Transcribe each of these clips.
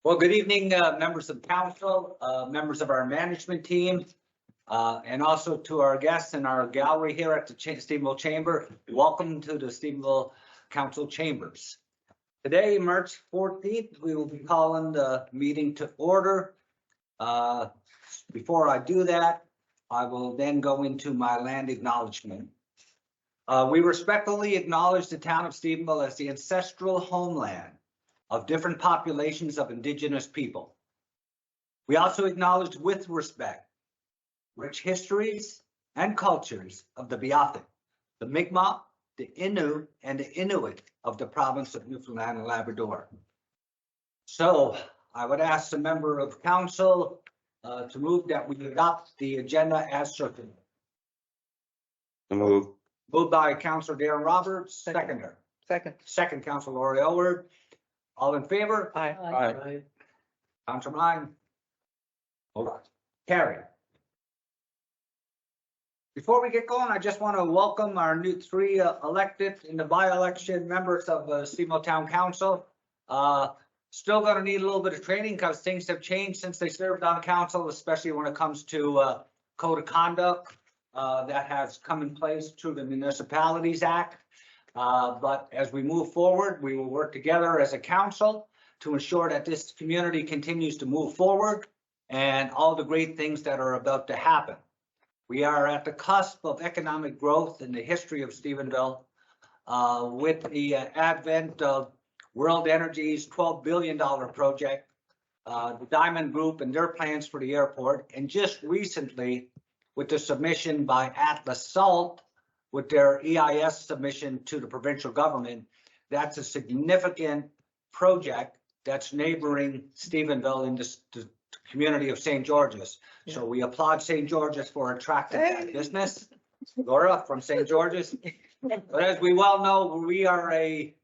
Well, good evening, members of council, members of our management team, and also to our guests in our gallery here at the Stephenville Chamber. Welcome to the Stephenville Council Chambers. Today, March 14th, we will be calling the meeting to order. Before I do that, I will then go into my land acknowledgement. We respectfully acknowledge the town of Stephenville as the ancestral homeland of different populations of indigenous people. We also acknowledge with respect rich histories and cultures of the Beothuk, the Mi'kmaq, the Innu, and the Inuit of the province of Newfoundland and Labrador. So I would ask the member of council to move that we adopt the agenda as circulated. Move. Moved by Councillor Darren Roberts, seconder. Second, Councillor Laurie Elward. All in favor? Aye. Councillor Ryan. Hold on. Carry. Before we get going, I just want to welcome our new three elected in the by-election members of the Stephenville Town Council. Still going to need a little bit of training because things have changed since they served on council, especially when it comes to code of conduct that has come in place through the Municipalities Act. But as we move forward, we will work together as a council to ensure that this community continues to move forward and all the great things that are about to happen. We are at the cusp of economic growth in the history of Stephenville with the advent of World Energy's $12 billion project, the Diamond Group and their plans for the airport, and just recently with the submission by Atlas Salt with their EIS submission to the provincial government. That's a significant project that's neighboring Stephenville in the community of St. George's. Yeah. So we applaud St. George's for attracting that business. Laura from St. George's. But as we well know, we are a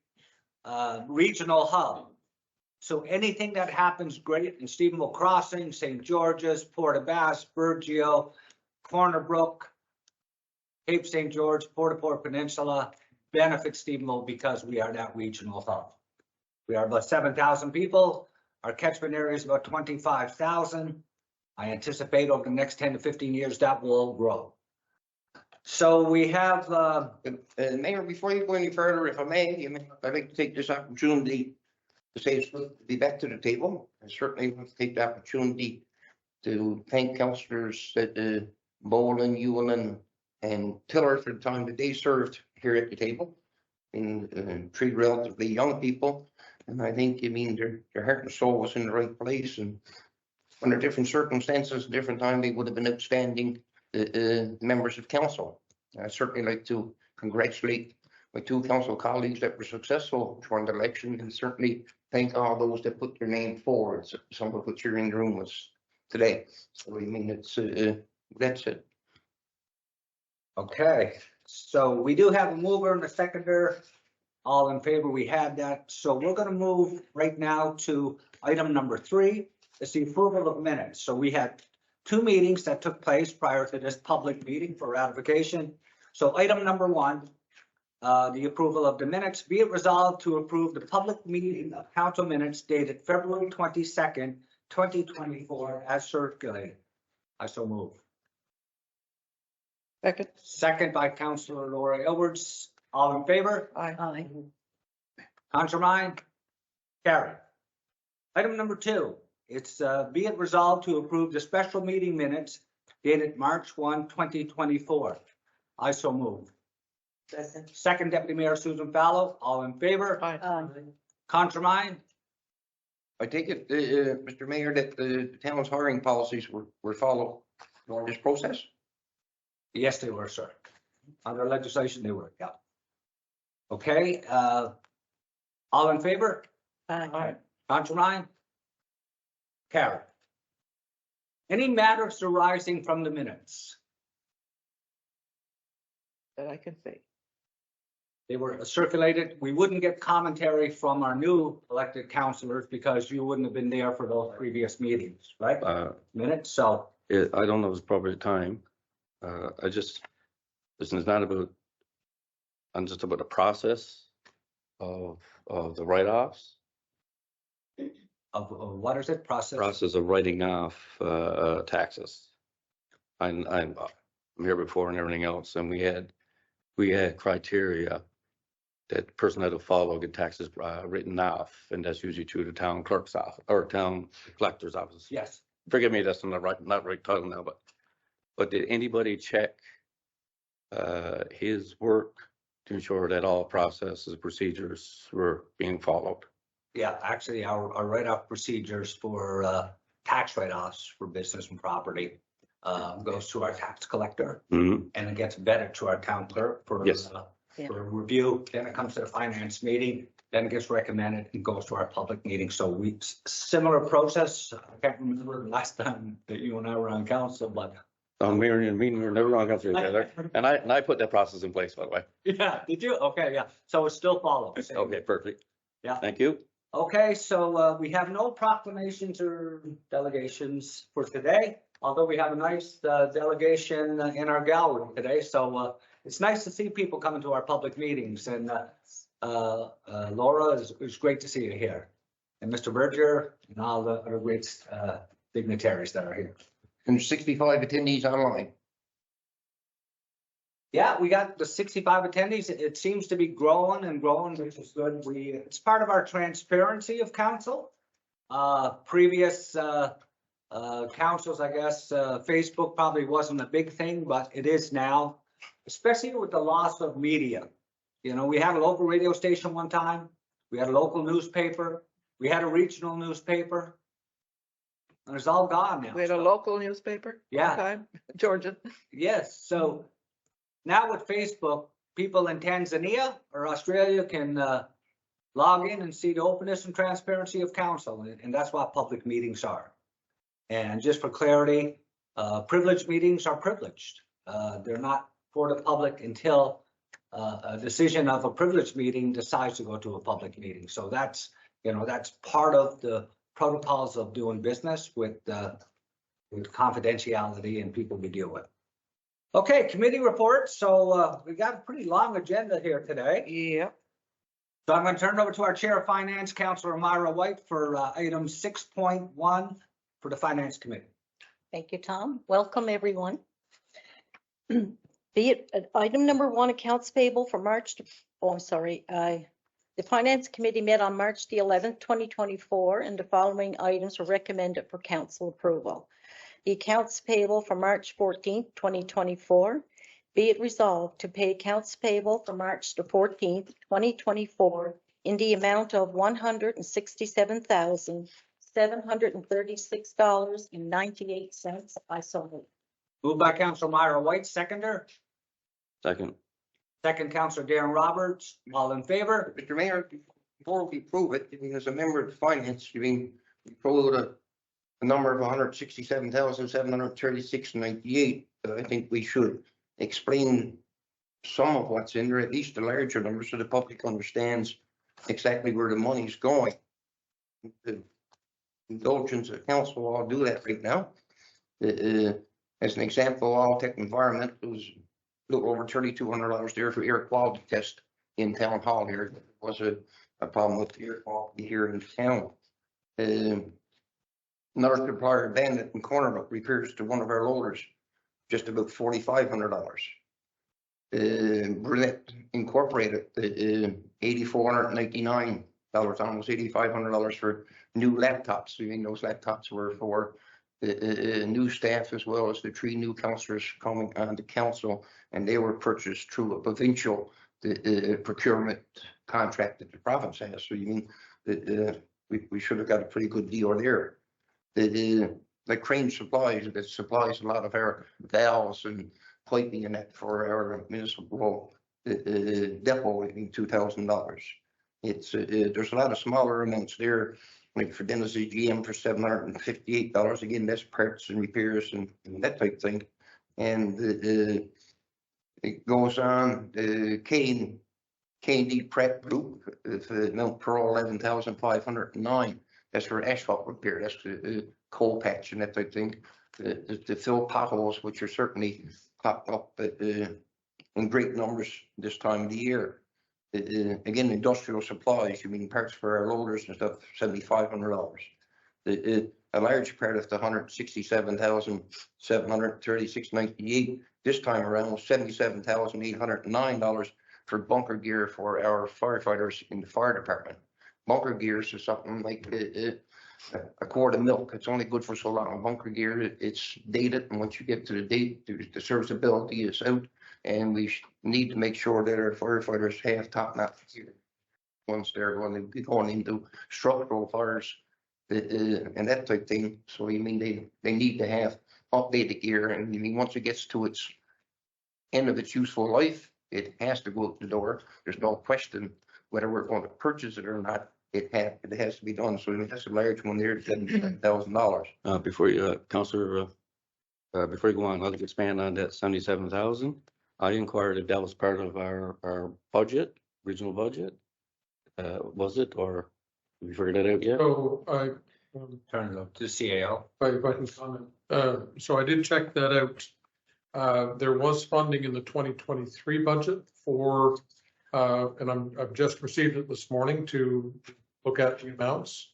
regional hub. So anything that happens great in Stephenville Crossing, St. George's, Port-aux-Basques, Burgeo, Corner Brook, Cape St. George, Port-au-Port Peninsula benefits Stephenville because we are that regional hub. We are about 7,000 people. Our catchment area is about 25,000. I anticipate over the next 10 to 15 years that will grow. So we have Mayor, before you go any further, if I may, I'd like to take this opportunity to say it's good to be back to the table. I certainly want to take the opportunity to thank councillors Boland, Ewan, and Tiller for the time that they served here at the table, and three relatively young people. And I think, their heart and soul was in the right place, and under different circumstances, different time, they would have been outstanding members of council. I'd certainly like to congratulate my two council colleagues that were successful during the election, and certainly thank all those that put their name forward, some of which are in the room was today. So it's that's it. Okay, so we do have a mover and a seconder. All in favor, we had that. So we're going to move right now to item number 3. It's the approval of minutes. So we had 2 meetings that took place prior to this public meeting for ratification. So item number 1, the approval of the minutes. Be it resolved to approve the public meeting of council minutes dated February 22nd, 2024 as circulated. I so move. Second by Councillor Laurie Edwards. All in favor? Aye. Councillor Ryan? Carry. Item number 2. It's be it resolved to approve the special meeting minutes dated March 1, 2024. I so move. Second Deputy Mayor Susan Fallow. All in favor? Aye. Councillor Ryan? I take it, Mr. Mayor, that the town's hiring policies were followed during this process? Yes, they were, sir. Under legislation, they were. Yeah. Okay. All in favor? Aye. Councillor Ryan? Carry. Any matters arising from the minutes? That I can say. They were circulated. We wouldn't get commentary from our new elected councillors because you wouldn't have been there for those previous meetings, right? Minutes. So I don't know if it's appropriate time. Listen, it's not about, I'm just about the process of the write-offs. of what is it, process? Process of writing off taxes. I'm here before and everything else, and we had criteria that person had to follow, get taxes written off, and that's usually to the town clerk's office or town collector's office. Yes. Forgive me, that's not right title now, but did anybody check his work to ensure that all processes, procedures were being followed? Yeah, actually, our write-off procedures for tax write-offs for business and property goes to our tax collector, Mhm. and it gets vetted to our town clerk for Yes. for review. Then it comes to the finance meeting, then it gets recommended and goes to our public meeting. So similar process. I can't remember the last time that you and I were on council, but Mayor and me, we're never gonna come through together. And I put that process in place, by the way. yeah, did you? Okay, yeah. So it still follows. Okay, perfect. Yeah. Thank you. Okay, so we have no proclamations or delegations for today, although we have a nice delegation in our gallery today. So it's nice to see people coming to our public meetings, and Laura, it's great to see you here. And Mr. Berger and all the other great dignitaries that are here. And 65 attendees online. Yeah, we got the 65 attendees. It seems to be growing and growing, which is good. It's part of our transparency of council. Previous councils, I guess, Facebook probably wasn't a big thing, but it is now, especially with the loss of media. You know, we had a local radio station one time. We had a local newspaper. We had a regional newspaper. And it's all gone now. We had a local newspaper. Yeah. one time, Georgia. Yes, so now with Facebook, people in Tanzania or Australia can log in and see the openness and transparency of council, and that's what public meetings are. And just for clarity, privileged meetings are privileged. They're not for the public until a decision of a privileged meeting decides to go to a public meeting. So that's, that's part of the protocols of doing business with confidentiality and people we deal with. Okay, committee reports. So we got a pretty long agenda here today. Yeah. So I'm going to turn it over to our Chair of Finance, Councilor Myra White, for item 6.1 for the Finance Committee. Thank you, Tom. Welcome, everyone. Be it item number 1, accounts payable for March. The Finance Committee met on March the 11th, 2024, and the following items were recommended for council approval. The accounts payable for March 14th, 2024. Be it resolved to pay accounts payable for March the 14th, 2024 in the amount of $167,736.98. I so move. Moved by Councilor Myra White, seconder. Second. Second, Councilor Darren Roberts. All in favor? Mr. Mayor, before we prove it, as a member of the finance, we pulled a number of 167,736.98. I think we should explain some of what's in there, at least the larger numbers, so the public understands exactly where the money's going. The indulgence of council, I'll do that right now. As an example, Alltech Environment was a little over $3,200 there for air quality test in town hall here. There was a problem with the air quality here in town. Another supplier, Bandit and Corner, repairs to one of our loaders, just about $4,500. Brunette Incorporated, $8,499, almost $8,500 for new laptops. I mean, those laptops were for new staff as well as the 3 new councillors coming on the council, and they were purchased through a provincial procurement contract that the province has. So you mean that we should have got a pretty good deal there. The Crane Supplies that supplies a lot of our valves and piping and that for our municipal depot, I think $2,000. It's there's a lot of smaller amounts there. Like for Dennis GM for $758. Again, that's parts and repairs and that type of thing. And it goes on. The K&D Prep Group, Mount Pearl, $11,509. That's for asphalt repair. That's the coal patch and that type of thing. To fill potholes, which are certainly popped up in great numbers this time of the year. Again, industrial supplies, you mean parts for our loaders and stuff, $7,500. a large part of the 167,736.98 this time around was $77,809 for bunker gear for our firefighters in the fire department. Bunker gears is something like a quart of milk. It's only good for so long. Bunker gear, it's dated, and once you get to the date, the serviceability is out, and we need to make sure that our firefighters have top-notch gear once they're going to be going into structural fires and that type of thing. So you mean they need to have updated gear, and I mean once it gets to its end of its useful life, it has to go out the door. There's no question whether we're going to purchase it or not. It has to be done. So that's a large one there, $77,000. Before you, Counselor, before you go on, I'd like to expand on that 77,000. I inquired if that was part of our budget, regional budget. Was it, or have you figured that out yet? So Turn it up to the CAO. if I can comment. So I did check that out. There was funding in the 2023 budget for, and I've just received it this morning to look at the amounts.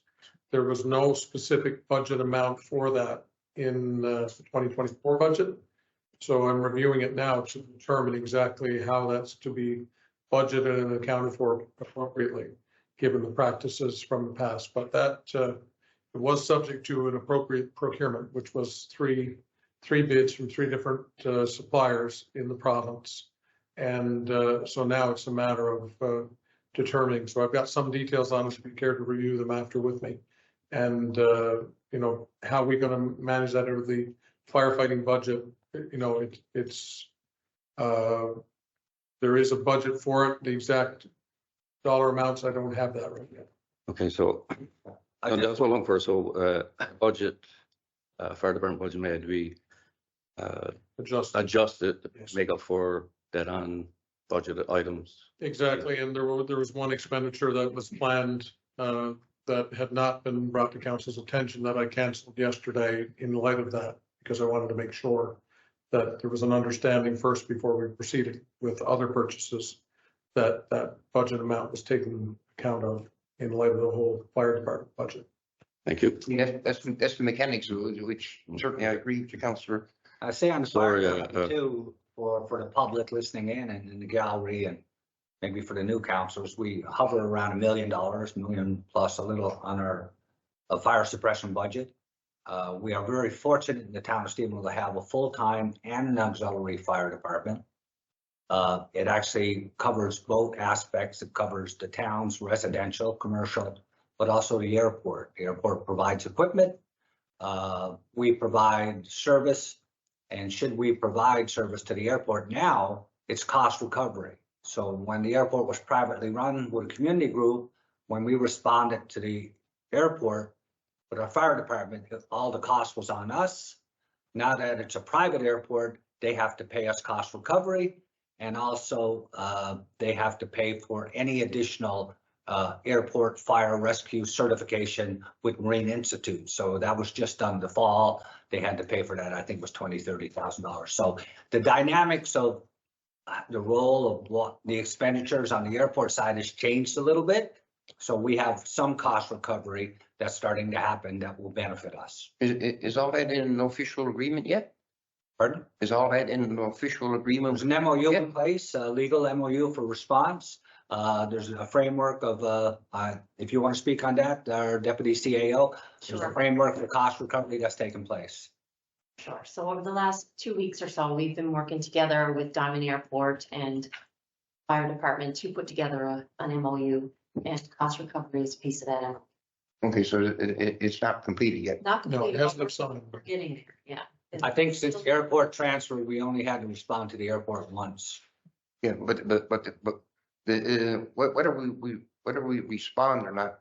There was no specific budget amount for that in the 2024 budget. So I'm reviewing it now to determine exactly how that's to be budgeted and accounted for appropriately, given the practices from the past. But that it was subject to an appropriate procurement, which was three bids from three different suppliers in the province. And so now it's a matter of determining. So I've got some details on it if you care to review them after with me. And, you know, how we're going to manage that over the firefighting budget. You know, there is a budget for it. The exact dollar amounts, I don't have that right now. Okay, so that's what I'm looking for. So budget, fire department budget may have to be adjusted to Yes. make up for that on budgeted items. Exactly, and there was one expenditure that was planned that had not been brought to council's attention that I canceled yesterday in light of that, because I wanted to make sure that there was an understanding first before we proceeded with other purchases, that budget amount was taken account of in light of the whole fire department budget. Thank you. I mean, that's the mechanics of it, which certainly I agree with you, Councillor. I say on the fire Sorry, department too, for the public listening in and in the gallery, and maybe for the new councils, we hover around $1 million, million plus a little on our fire suppression budget. We are very fortunate in the town of Stephenville to have a full-time and an auxiliary fire department. It actually covers both aspects. It covers the town's residential, commercial, but also the airport. The airport provides equipment. We provide service. And should we provide service to the airport now, it's cost recovery. So when the airport was privately run with a community group, when we responded to the airport with our fire department, all the cost was on us. Now that it's a private airport, they have to pay us cost recovery. And also they have to pay for any additional airport fire rescue certification with Marine Institute. So that was just done the fall. They had to pay for that. I think it was $20,000-$30,000. So the dynamics of the role of what the expenditures on the airport side has changed a little bit. So we have some cost recovery that's starting to happen that will benefit us. Is all that in an official agreement yet? Pardon? Is all that in an official agreement? There's an MOU in place, a legal MOU for response. There's a framework of, if you want to speak on that, our deputy CAO, there's a Sure. framework for cost recovery that's taken place. Sure. So over the last 2 weeks or so, we've been working together with Diamond Airport and Fire Department to put together an MOU, and cost recovery is a piece of that. Okay, so it's not completed yet. Not No, completely, it hasn't but been signed. we're getting there, yeah. I think since the airport transfer, we only had to respond to the airport once. Yeah, but the whether we respond or not,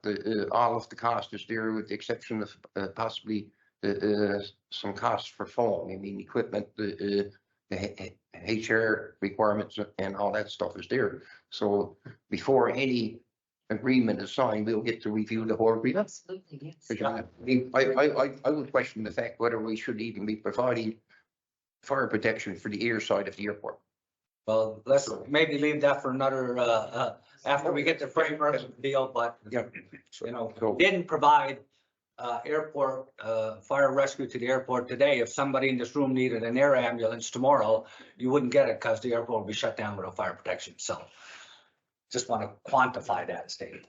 all of the cost is there, with the exception of possibly some costs for foam. I mean, equipment, the HR requirements and all that stuff is there. So before any agreement is signed, we'll get to review the whole agreement. Absolutely, yes. I mean, I would question the fact whether we should even be providing fire protection for the air side of the airport. Well, let's maybe leave that for another, after we get the framework deal, but, Yeah. you know, So- didn't provide airport, fire rescue to the airport today. If somebody in this room needed an air ambulance tomorrow, you wouldn't get it because the airport would be shut down without fire protection. So just want to quantify that statement.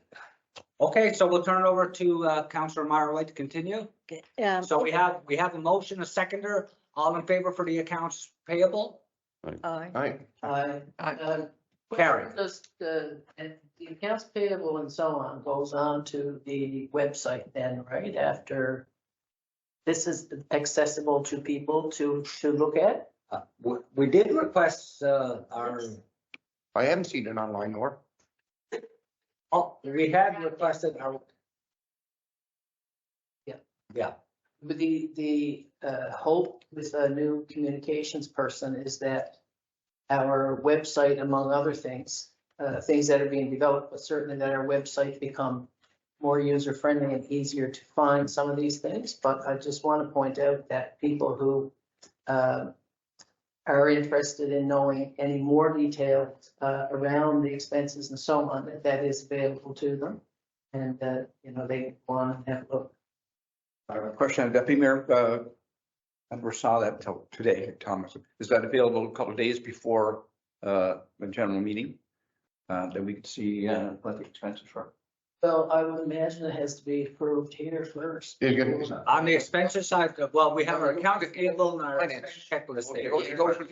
Okay, so we'll turn it over to Councillor Meyer White to continue. So we have a motion, a seconder. All in favor for the accounts payable? Aye. Carry. Just the accounts payable and so on goes on to the website then, right, after this is accessible to people to look at? We did request our, I haven't seen it online, or we had requested our. Yeah. Yeah. But the hope with a new communications person is that our website, among other things, things that are being developed, but certainly that our website become more user friendly and easier to find some of these things. But I just want to point out that people who are interested in knowing any more details around the expenses and so on, that is available to them. And they can go on and have a look. Question, Deputy Mayor, I never saw that until today, Thomas. Is that available a couple of days before the general meeting? That we could see what the expenses were? Well, I would imagine it has to be approved here first. On the expenses side, well, we have our accounts payable and our checklist there.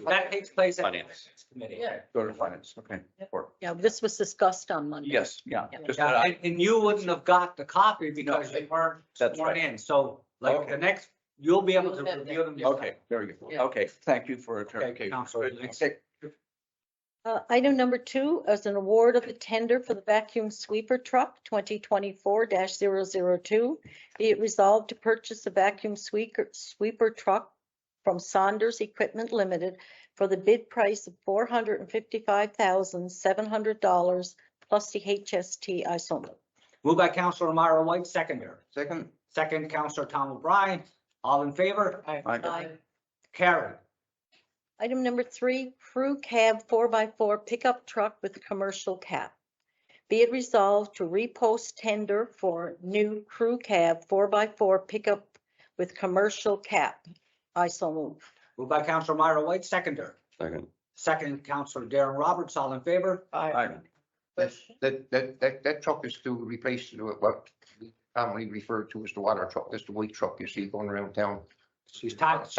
That takes place at the Finance. committee. Yeah. Go to finance, okay. Or- Yeah, this was discussed on Monday. Yes, yeah. Just Yeah, that and you wouldn't have got the copy because you weren't That's sworn right. in. So like Okay. the next, you'll be able to You'll have review them. Okay, very good. Yeah. Okay, thank you for a Okay, clarification. Councillor. Okay. Item number 2 is an award of the tender for the vacuum sweeper truck 2024-002. Be it resolved to purchase a vacuum sweeper truck from Saunders Equipment Limited for the bid price of $455,700 plus the HST ISO. Moved by Councillor Myra White, seconder. second, Second, Councillor Tom O'Brien. All in favor? Aye. Carried. Item number 3, crew cab 4x4 pickup truck with commercial cap. Be it resolved to repost tender for new crew cab 4x4 pickup with commercial cap. I so move. Moved by Councillor Myra White, seconder. Second. Second, Councillor Darren Roberts. All in favor? Aye. that truck is to replace what we commonly refer to as the water truck. That's the white truck you see going around town. She's kind of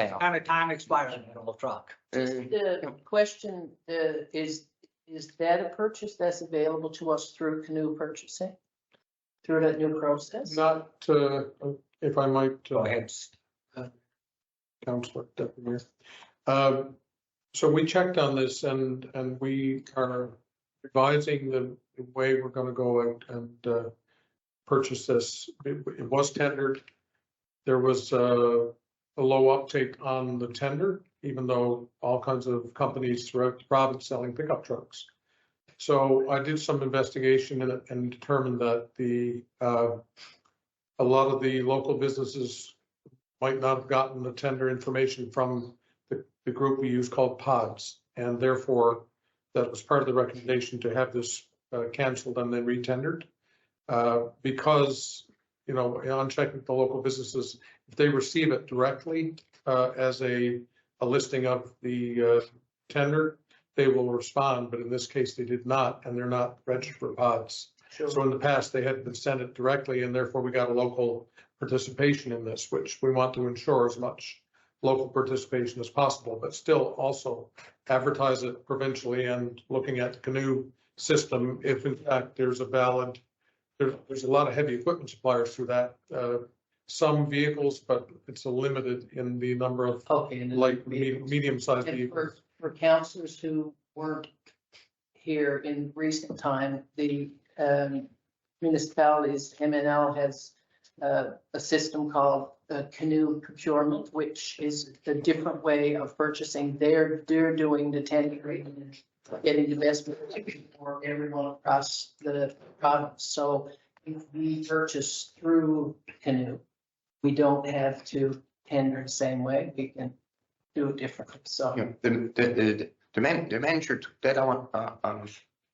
time expired in the truck. The question is that a purchase that's available to us through Canoe Purchasing? Through that new process? Not, if I might. Go ahead. Councillor Deputy Mayor. So we checked on this and we are revising the way we're going to go out and purchase this. It was tendered. There was a low uptake on the tender, even though all kinds of companies throughout the province selling pickup trucks. So I did some investigation in it and determined that a lot of the local businesses might not have gotten the tender information from the group we use called PODS. And therefore, that was part of the recommendation to have this canceled and then retendered. Because, on checking with the local businesses, if they receive it directly as a listing of the tender, they will respond. But in this case, they did not, and they're not registered for PODS. Sure. So in the past, they had been sent it directly, and therefore we got a local participation in this, which we want to ensure as much local participation as possible, but still also advertise it provincially and looking at the Canoe system. If in fact there's a valid, there's a lot of heavy equipment suppliers through that. Some vehicles, but it's a limited in the number of Okay. and then light, medium-sized and vehicles. for councillors who weren't here in recent time, the municipalities, MNL has a system called Canoe procurement, which is a different way of purchasing. They're doing the tendering and getting the best for everyone across the province. So if we purchase through Canoe, we don't have to tender the same way. We can do it differently. So. The manager took that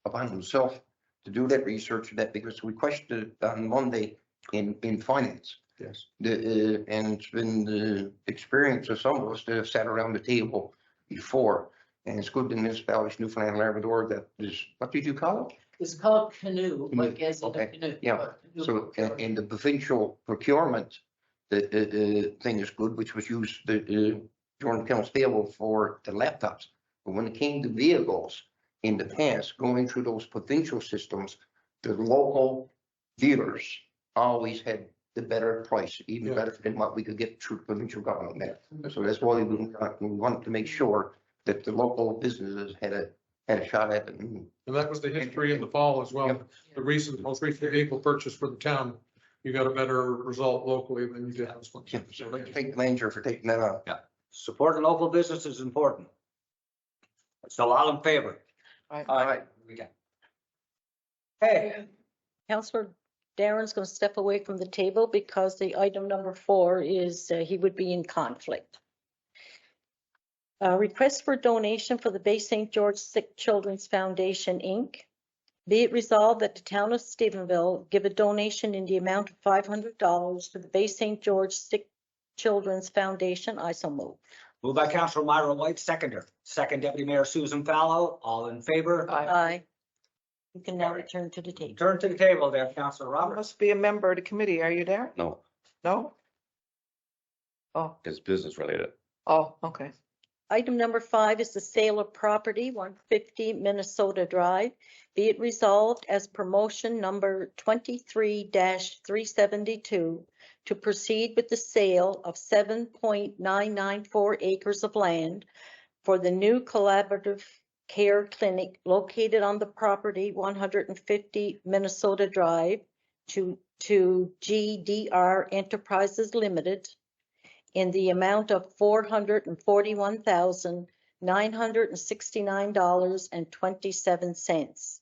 upon himself to do that research, that because we questioned it on Monday in finance. Yes. And it's been the experience of some of us that have sat around the table before. And it's good in municipalities, Newfoundland and Labrador, that is, what did you call it? It's called canoe, like as in a Okay, canoe. yeah. So in the provincial procurement, the thing is good, which was used, the joint accounts payable for the laptops. But when it came to vehicles in the past, going through those provincial systems, the local dealers always had the better price, even Yeah. better than what we could get through provincial government there. So that's why we wanted to make sure that the local businesses had a shot at it. And that was the history in the fall as well. Yep. The most recent vehicle purchase for the town, you got a better result locally than you did elsewhere. Yeah, so I thank Langer for taking that on. Supporting local business is important. So all in favor? All right. Hey, Councillor Darren's going to step away from the table because the item number 4 is he would be in conflict. Request for donation for the Bay St. George Sick Children's Foundation, Inc. Be it resolved that the town of Stephenville give a donation in the amount of $500 to the Bay St. George Sick Children's Foundation. I so move. moved by Councillor Myra White, seconder. Second, Deputy Mayor Susan Fallow, all in favor? Aye. You can now return to the table. Turn to the table there, Councillor You Roberts. must be a member of the committee. Are you there? No, No? Oh, it's business related. oh, okay. Item number 5 is the sale of property, 150 Minnesota Drive. Be it resolved as promotion number 23-372 to proceed with the sale of 7.994 acres of land for the new collaborative care clinic located on the property 150 Minnesota Drive to GDR Enterprises Limited in the amount of $441,969.27.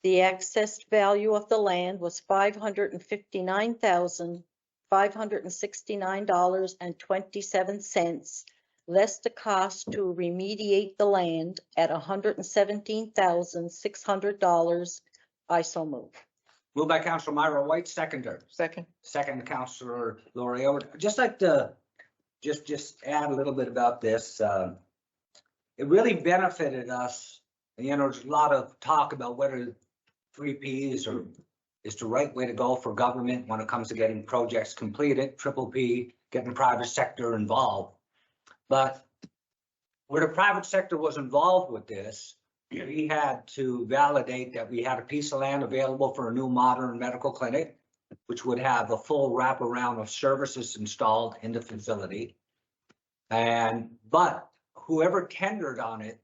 The accessed value of the land was $559,569.27, less the cost to remediate the land at $117,600. I so move. Moved by Councillor Myra White, seconder. Second. Second, Councillor Lori. I would just like to just add a little bit about this. It really benefited us. You know, there's a lot of talk about whether 3Ps is the right way to go for government when it comes to getting projects completed, triple P, getting private sector involved. But where the private sector was involved with this, we had to validate that we had a piece of land available for a new modern medical clinic, which would have a full wraparound of services installed in the facility. But whoever tendered on it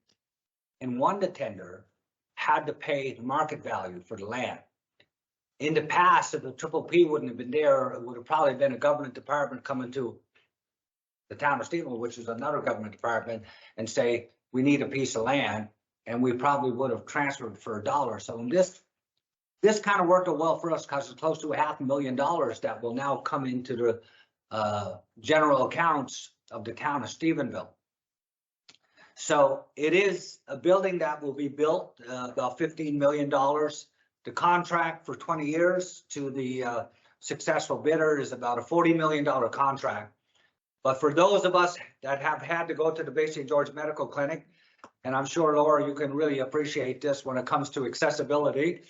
and won the tender had to pay the market value for the land. In the past, if the triple P wouldn't have been there, it would have probably been a government department coming to the town of Stephenville, which is another government department, and say, we need a piece of land, and we probably would have transferred for $1. So this kind of worked out well for us because it's close to $500,000 that will now come into the general accounts of the town of Stephenville. So it is a building that will be built, about $15 million. The contract for 20 years to the successful bidder is about a $40 million contract. But for those of us that have had to go to the Bay St. George Medical Clinic, and I'm sure, Laura, you can really appreciate this when it comes to accessibility,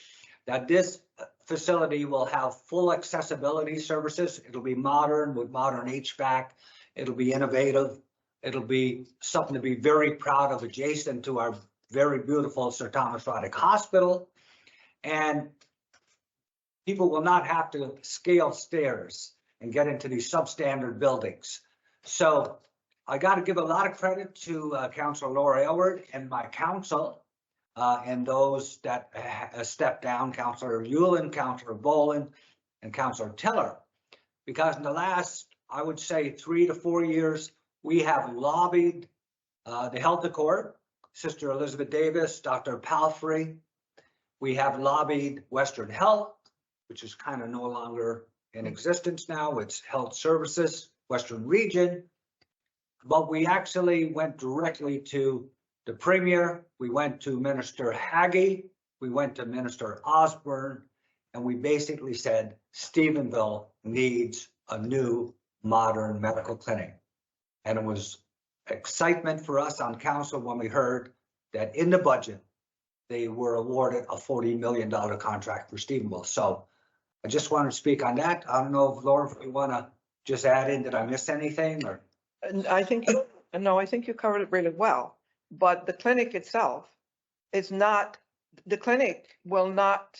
that this facility will have full accessibility services. It'll be modern with modern HVAC. It'll be innovative. It'll be something to be very proud of, adjacent to our very beautiful Sir Thomas Roddick Hospital. And people will not have to scale stairs and get into these substandard buildings. So I got to give a lot of credit to Councillor Laura Aylward and my council and those that stepped down, Councillor Hewlin, Councillor Boland, and Councillor Tiller, because in the last, I would say, 3 to 4 years, we have lobbied the health accord, Sister Elizabeth Davis, Dr. Palfrey. We have lobbied Western Health, which is kind of no longer in existence now. It's Health Services, Western Region. But we actually went directly to the Premier. We went to Minister Haggie. We went to Minister Osborne. And we basically said, Stephenville needs a new modern medical clinic. And it was excitement for us on council when we heard that in the budget, they were awarded a $40 million contract for Stephenville. So I just wanted to speak on that. I don't know if Laura, if you want to just add in, did I miss anything or? And I think, no, I think you covered it really well, but the clinic itself is not, the clinic will not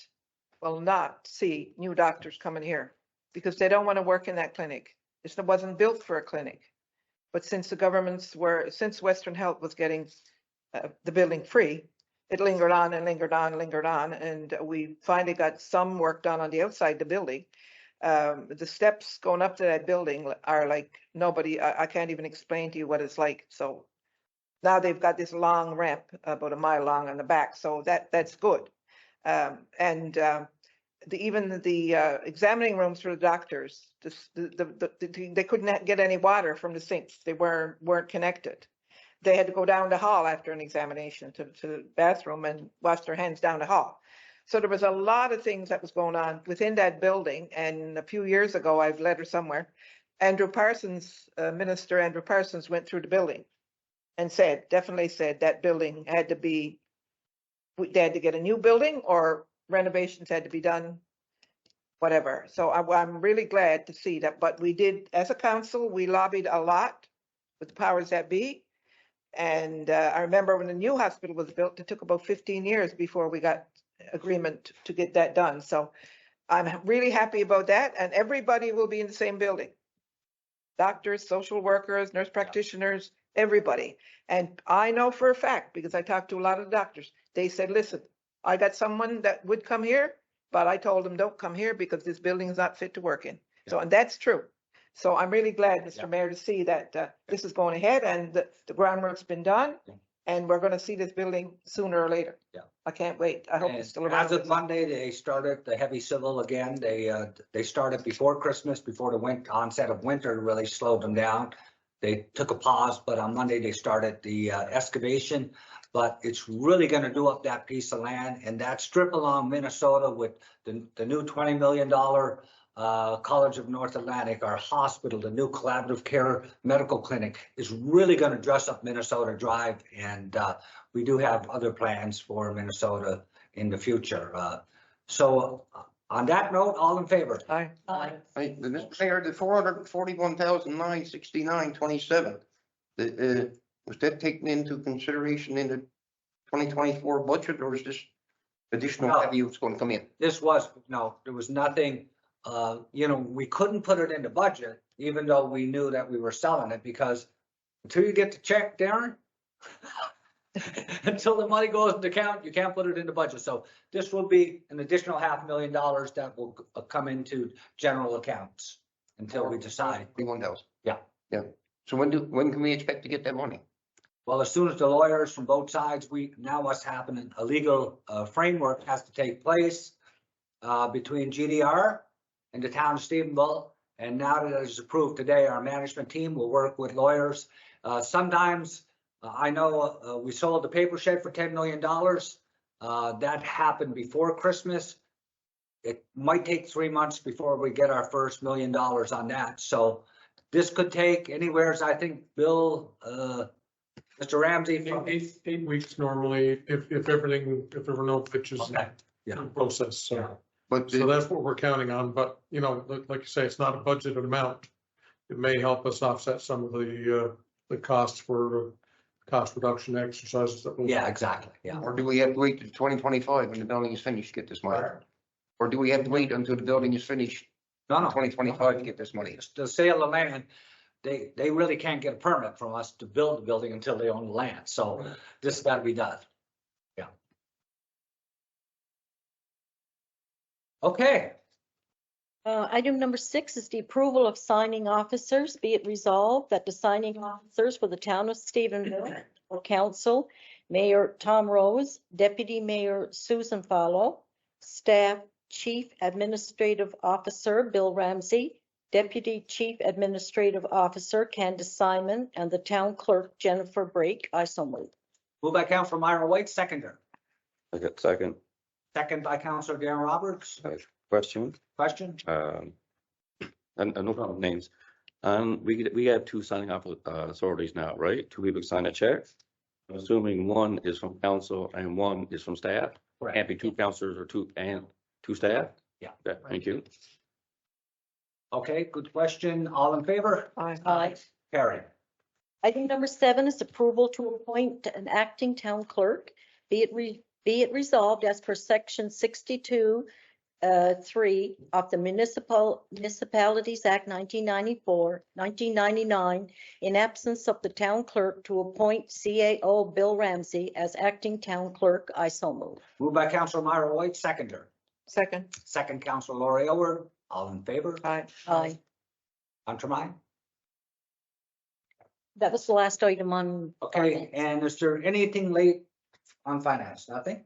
see new doctors coming here because they don't want to work in that clinic. It wasn't built for a clinic. But since the governments were, since Western Health was getting the building free, it lingered on and lingered on, lingered on, and we finally got some work done on the outside the building. The steps going up to that building are like nobody, I can't even explain to you what it's like. So now they've got this long ramp, about a mile long on the back, so that's good. Even the examining rooms for the doctors, they couldn't get any water from the sinks. They weren't connected. They had to go down the hall after an examination to the bathroom and wash their hands down the hall. So there was a lot of things that was going on within that building. And a few years ago, I've read her somewhere, Minister Andrew Parsons went through the building and definitely said that building had to be, they had to get a new building or renovations had to be done, whatever. So I'm really glad to see that. But we did, as a council, we lobbied a lot with the powers that be. And I remember when the new hospital was built, it took about 15 years before we got agreement to get that done. So I'm really happy about that. And everybody will be in the same building. Doctors, social workers, nurse practitioners, everybody. And I know for a fact, because I talked to a lot of doctors, they said, listen, I got someone that would come here, but I told them don't come here because this building is not fit to work in. So, and that's true. So I'm really glad, Mr. Mayor, to see that this is going ahead and the groundwork's been done. And we're going to see this building sooner or later. Yeah. I can't wait. I hope it's still around. As of Monday, they started the heavy civil again. They started before Christmas, before the onset of winter really slowed them down. They took a pause, but on Monday they started the excavation. But it's really going to do up that piece of land, and that strip along Minnesota with the new $20 million College of North Atlantic, our hospital, the new collaborative care medical clinic is really going to dress up Minnesota Drive. And we do have other plans for Minnesota in the future. So on that note, all in favor? Aye. Mr. Mayor, the 441,969.27, was that taken into consideration in the 2024 budget, or is this additional No. revenue that's going to come in? There was nothing, we couldn't put it in the budget, even though we knew that we were selling it, because until you get the check, Darren, until the money goes in the account, you can't put it in the budget. So this will be an additional $500,000 that will come into general accounts until we decide. 41,000. Yeah. Yeah. So when can we expect to get that money? Well, as soon as the lawyers from both sides, what's happening, a legal framework has to take place between GDR and the town of Stephenville. And now that it is approved today, our management team will work with lawyers. Sometimes I know we sold the paper shed for $10 million. That happened before Christmas. It might take 3 months before we get our first $1 million on that. So this could take anywhere, as I think, Bill, Mr. Ramsey. 8 weeks normally, if there were no pitches Okay. Yeah. in process. So that's what we're counting on. But, like you say, it's not a budgeted amount. It may help us offset some of the costs for cost reduction exercises that we'll. Yeah, exactly. Yeah. Or do we have to wait till 2025 when the building is finished to get this money? Or do we have to wait until the building is finished in 2025 to get this money? The sale of land, they really can't get a permit from us to build the building until they own the land. So this has got to be done. Yeah. Okay. Item number 6 is the approval of signing officers. Be it resolved that the signing officers for the town of Stephenville or council, Mayor Tom Rose, Deputy Mayor Susan Fallow, Staff Chief Administrative Officer Bill Ramsey, Deputy Chief Administrative Officer Candace Simon, and the Town Clerk Jennifer Brake. I so move. Moved by Councilor Myra White, seconder. Second. Second by Councilor Darren Roberts. Question. Question? and no problem with names. We have two signing off authorities now, right? Two people sign a check. I'm assuming one is from council and one is from staff. Can't be two councilors or two staff? Yeah. Okay, thank you. Okay, good question. All in favor? Aye. Carried. Item number 7 is approval to appoint an acting town clerk. Be it resolved as per section 62, 3 of the Municipalities Act 1999, in absence of the town clerk, to appoint CAO Bill Ramsey as acting town clerk. I so move. Moved by Councilor Myra White, seconder. Second. Second, Councilor Laurie Elwer. All in favor? Aye. Aye. Contramine? That was the last item on. Okay, and is there anything late on finance? Nothing?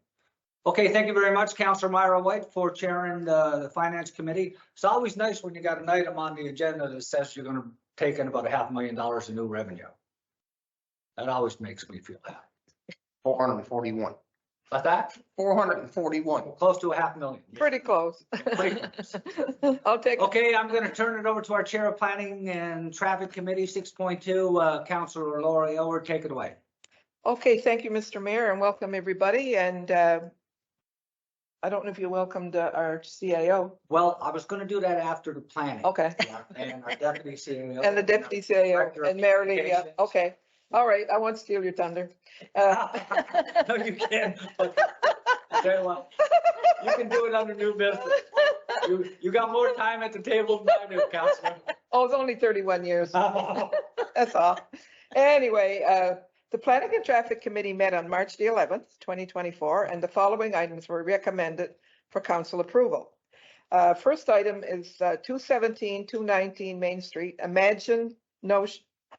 Okay, thank you very much, Councilor Myra White, for chairing the Finance Committee. It's always nice when you got an item on the agenda that says you're gonna take in about $500,000 in new revenue. That always makes me feel happy. 441. But that, 441. close to $500,000. Pretty close. Pretty close. I'll take. Okay, I'm gonna turn it over to our Chair of Planning and Traffic Committee, 6.2, Councilor Laurie Elwer, take it away. Okay, thank you, Mr. Mayor, and welcome everybody. And I don't know if you welcomed our CAO. Well, I was gonna do that after the planning. Okay. Yeah, and our deputy CAO. And the deputy CAO Director of and Marilee, yeah, Communications. okay. All right, I won't steal your thunder. No, you can't. But tell you what, you can do it under new business. You got more time at the table than I do, Councilor. Oh, it's only 31 years. That's all. Anyway, the Planning and Traffic Committee met on March the 11th, 2024, and the following items were recommended for council approval. First item is 217, 219 Main Street,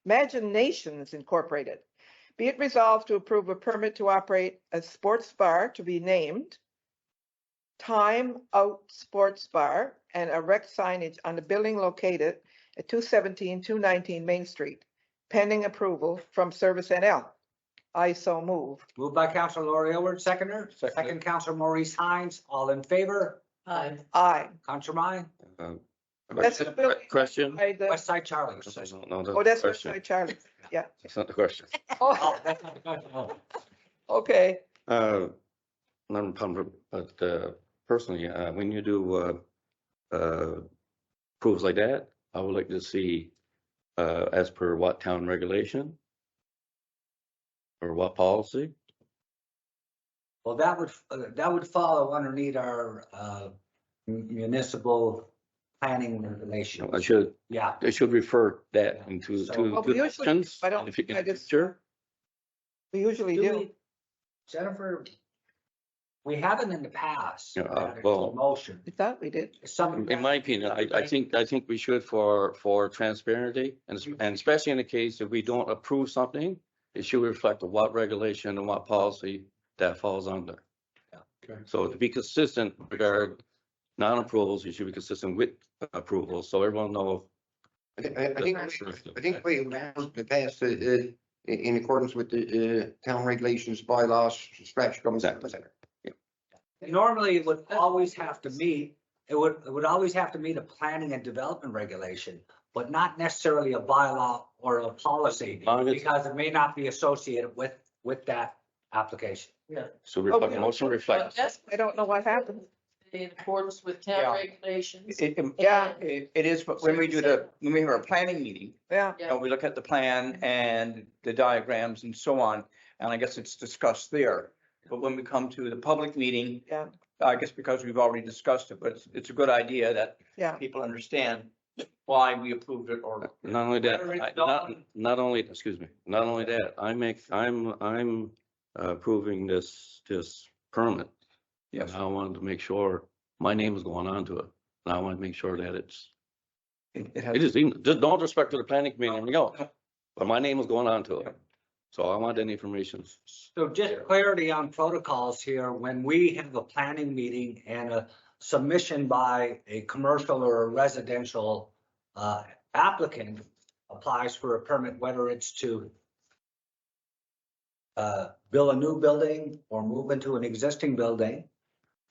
Imaginations Incorporated. Be it resolved to approve a permit to operate a sports bar to be named Time Out Sports Bar and erect signage on the building located at 217, 219 Main Street, pending approval from Service NL. I so move. Moved by Councilor Laurie Elward, seconder. Second. Second, Councilor Maurice Hines. All in favor? Aye. Aye. Contramine? That's the building. Question? By the- West Side Charlie. No, Oh, that's West question. Side Charlie. Yeah. That's not the question. Oh, Oh, that's not the question. Oh. okay. Not a problem, but personally, when you do proofs like that, I would like to see as per what town regulation or what policy. Well, that would follow underneath our municipal planning regulations. I should Yeah. refer that into So- to Well, we usually- sections. I don't If you think can, I just- sure. We usually do. Jennifer, we haven't in the past. Yeah, had a well- Motion. We thought we did. Some. In my opinion, I think we should for transparency and especially in the case if we don't approve something, it should reflect what regulation and what policy that falls under. Okay. So to be consistent regard non-approvals, you should be consistent with approvals, so everyone knows. I think we have in the past, in accordance with the town regulations, bylaws, scratch comes out. Normally, it would always have to meet, it would always have to meet a planning and development regulation, but not necessarily a bylaw or a policy, Long as- because it may not be associated with that application. So reflect, motion reflects. I don't know what happened. In accordance with town Yeah. regulations. Yeah. It is, but when we have a planning meeting, Yeah. you know, we look at the plan and the diagrams and so on, and I guess it's discussed there. But when we come to the public meeting, Yeah. I guess because we've already discussed it, but it's a good idea that Yeah. people understand why we approved it or. Not only that, Whether it's not only, excuse me, not only that, I'm approving this permit. Yes. I wanted to make sure my name is going on to it. And I want to make sure that It it has, is, even just don't respect to the planning committee and everything else, but my name is going on to it. So I want that information. So just clarity on protocols here, when we have a planning meeting and a submission by a commercial or a residential applicant applies for a permit, whether it's to build a new building or move into an existing building,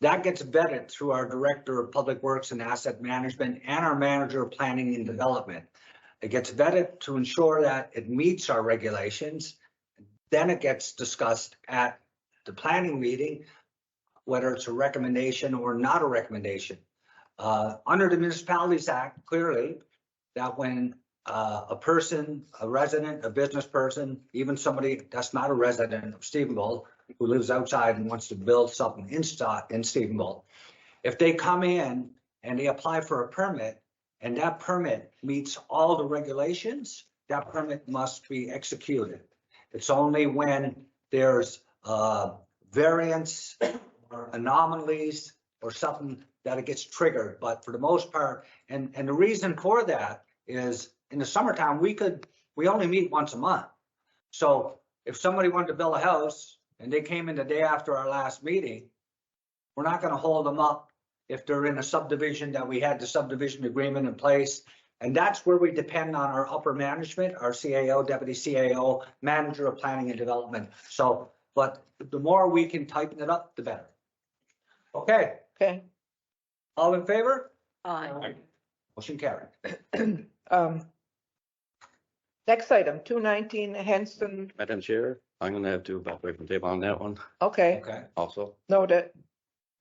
That gets vetted through our Director of Public Works and Asset Management and our Manager of Planning and Development. It gets vetted to ensure that it meets our regulations. Then it gets discussed at the planning meeting, whether it's a recommendation or not a recommendation. Under the Municipalities Act, clearly, that when a person, a resident, a business person, even somebody that's not a resident of Stephenville, who lives outside and wants to build something in Stephenville, if they come in and they apply for a permit and that permit meets all the regulations, that permit must be executed. It's only when there's variance or anomalies or something that it gets triggered. But for the most part, and the reason for that is in the summertime, we only meet once a month. So if somebody wanted to build a house and they came in the day after our last meeting, we're not going to hold them up if they're in a subdivision that we had the subdivision agreement in place. And that's where we depend on our upper management, our CAO, deputy CAO, manager of planning and development. So, but the more we can tighten it up, the better. Okay, Okay. all in favor? Aye. Motion carried. Next item, 219 Henson. Madam Chair, I'm gonna have to back away from the table on that one Okay, Okay. also. noted.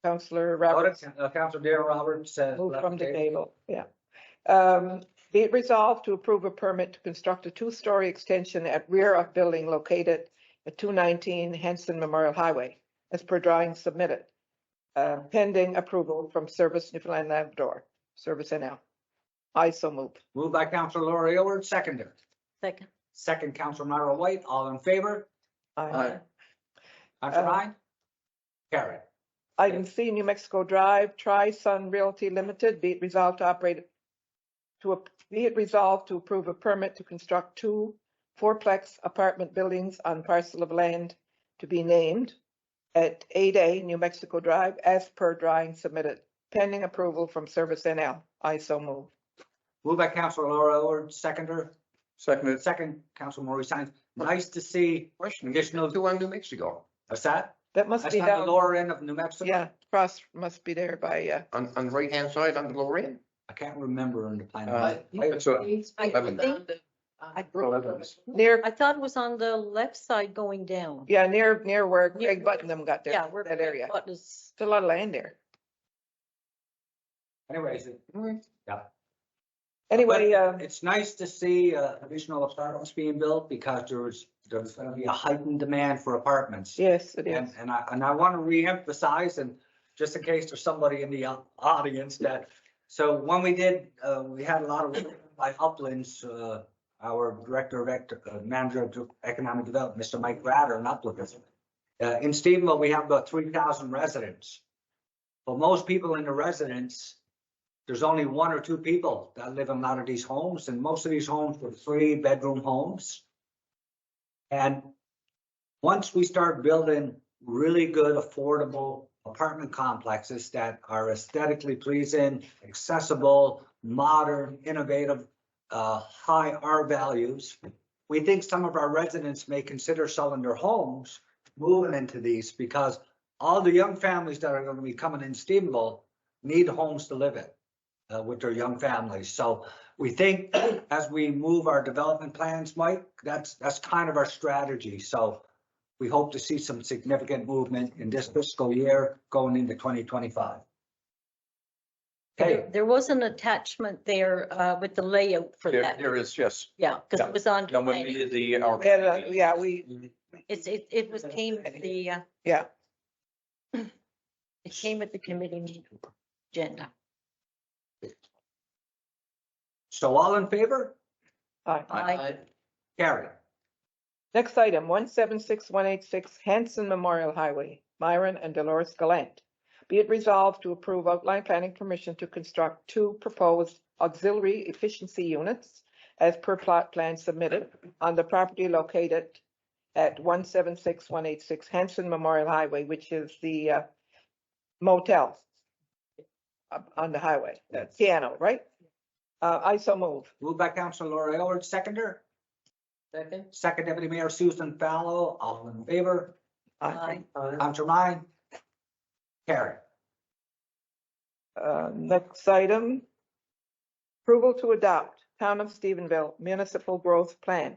Councillor Roberts. Councilor Darrell Roberts. Move from the table. table, yeah. Be it resolved to approve a permit to construct a two-story extension at rear of building located at 219 Henson Memorial Highway, as per drawing submitted, pending approval from Service Newfoundland Labrador, Service NL. I so move. Moved by Councilor Laurie Aylward, seconded. Second. Second, Councilor Myra White, all in favor? Aye. Councilor Uh, Ryan? Carried. Item C, New Mexico Drive, Tri-Sun Realty Limited, be it resolved to approve a permit to construct two fourplex apartment buildings on parcel of land to be named at 8A New Mexico Drive as per drawing submitted, pending approval from Service NL. I so move. Moved by Councilor Laura Aylward, seconder. Seconded. Second, Councilor Maurice Hines. Nice to see Question, additional, two on New Mexico, what's that? That must That's be on the down, lower end of New Mexico? yeah, cross must be there by, on the right-hand side on the lower end? I can't remember in the plan. It's a- I Eleven. think, near, I thought it was on the left side going down. yeah, near where Greg Buttonham got Yeah, there, where that area. What is, It's a lot of land there. Anyways, yeah. Anyway, But it's nice to see additional apartments being built because there's going to be a heightened demand for apartments. yes, it is. And I want to reemphasize, and just in case there's somebody in the audience that, so when we did, we had a lot of work by Uplands, our manager of economic development, Mr. Mike Ratter in Uplands. In Stephenville, we have about 3,000 residents. But most people in the residents, there's only one or two people that live in a lot of these homes, and most of these homes were 3-bedroom homes. And once we start building really good, affordable apartment complexes that are aesthetically pleasing, accessible, modern, innovative, high R values, we think some of our residents may consider selling their homes, moving into these, because all the young families that are going to be coming in Stephenville need homes to live in. With their young families. So we think as we move our development plans, Mike, that's kind of our strategy. So we hope to see some significant movement in this fiscal year going into 2025. Okay, there was an attachment there with the layout for that. There is, yes. Yeah, because it was on. Now, when we did the, our. Yeah, we, It was came at the, yeah, it came at the committee meeting agenda. so all in favor? aye. Aye. Carry. Next item, 176186 Hanson Memorial Highway, Myron and Dolores Gallant. Be it resolved to approve outline planning permission to construct two proposed auxiliary efficiency units as per plot plan submitted on the property located at 176186 Hanson Memorial Highway, which is the motel on the highway, piano, right? I so move. Moved by Councilor Laura Aylward, seconder. Second. Second, Deputy Mayor Susan Fallow, all in favor? Aye. Councilor Ryan? Carry. Next item. Approval to adopt Town of Stephenville Municipal Growth Plan.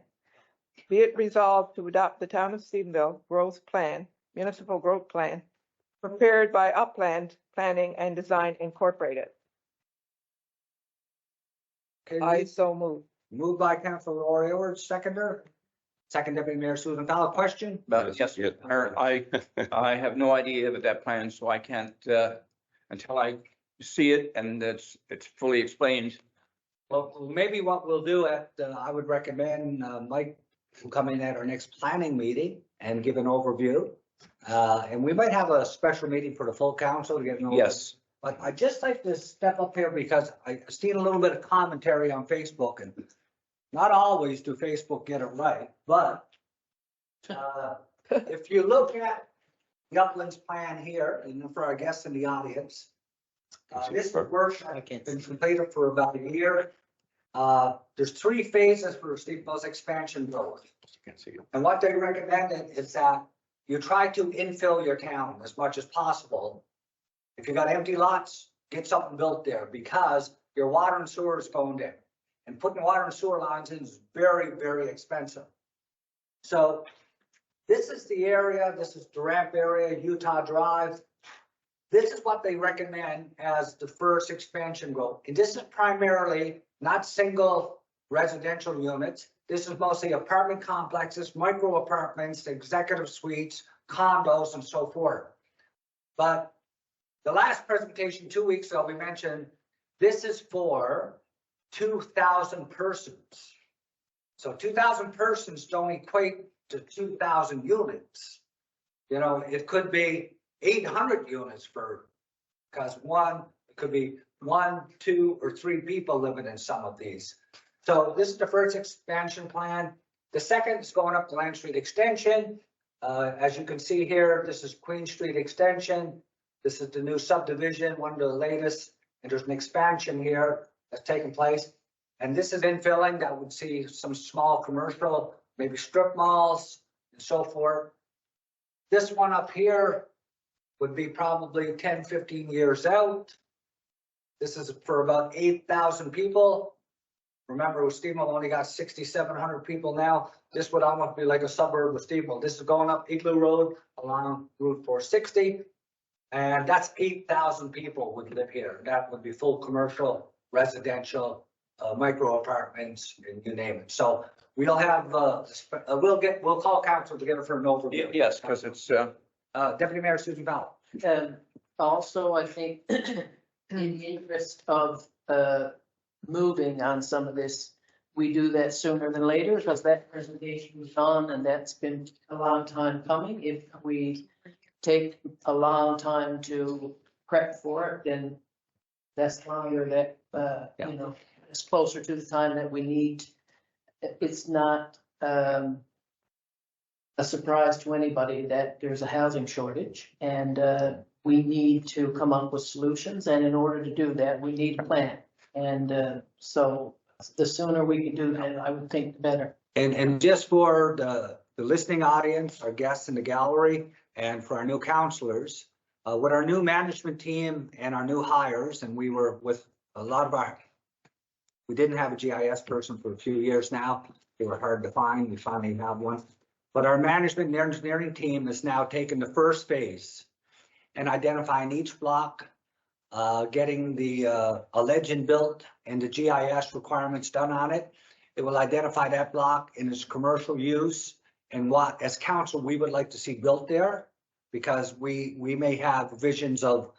Be it resolved to adopt the Town of Stephenville Growth Plan, Municipal Growth Plan, prepared by Upland Planning and Design Incorporated. I so move. Moved by Councilor Roy Orr, seconder. Second Deputy Mayor Susan Fowler, question? But yes, Yeah. Mayor, I have no idea of that plan, so I can't, until I see it and it's fully explained. Well, maybe what we'll do I would recommend Mike will come in at our next planning meeting and give an overview. And we might have a special meeting for the full council to get an overview. Yes. But I'd just like to step up here because I seen a little bit of commentary on Facebook, and not always do Facebook get it right, but if you look at the Uplands plan here, and for our guests in the audience, this work has been completed for about a year. There's 3 phases for Stephenville's expansion growth. And what they recommended is that you try to infill your town as much as possible. If you got empty lots, get something built there because your water and sewer is going in. And putting water and sewer lines in is very, very expensive. So this is the area, this is the ramp area, Utah Drive. This is what they recommend as the first expansion growth. And this is primarily not single residential units. This is mostly apartment complexes, micro apartments, executive suites, condos, and so forth. But the last presentation 2 weeks ago, we mentioned this is for 2,000 persons. So 2,000 persons don't equate to 2,000 units. You know, it could be 800 units because it could be 1, 2, or 3 people living in some of these. So this is the first expansion plan. The second is going up the Land Street extension. As you can see here, this is Queen Street extension. This is the new subdivision, one of the latest, and there's an expansion here that's taking place. And this is infilling that would see some small commercial, maybe strip malls and so forth. This one up here would be probably 10, 15 years out. This is for about 8,000 people. Remember, Stephenville only got 6,700 people now. This would almost be like a suburb of Stephenville. This is going up Igloo Road along Route 460. And that's 8,000 people would live here. That would be full commercial, residential, micro apartments, and you name it. So we'll have, we'll call council together for an overview. Yes, because it's, Deputy Mayor Susan Bell. And also, I think in the interest of moving on some of this, we do that sooner than later because that presentation was on and that's been a long time coming. If we take a long time to prep for it, then that's longer that, you know, it's closer to the time that we need. It's not a surprise to anybody that there's a housing shortage and we need to come up with solutions. And in order to do that, we need a plan. And so the sooner we can do that, I would think the better. And just for the listening audience, our guests in the gallery, and for our new counselors, with our new management team and our new hires, and we were with a lot of we didn't have a GIS person for a few years now. They were hard to find. We finally have one. But our management and engineering team has now taken the first phase and identifying each block, getting a legend built and the GIS requirements done on it. It will identify that block in its commercial use and what, as council, we would like to see built there, because we may have visions of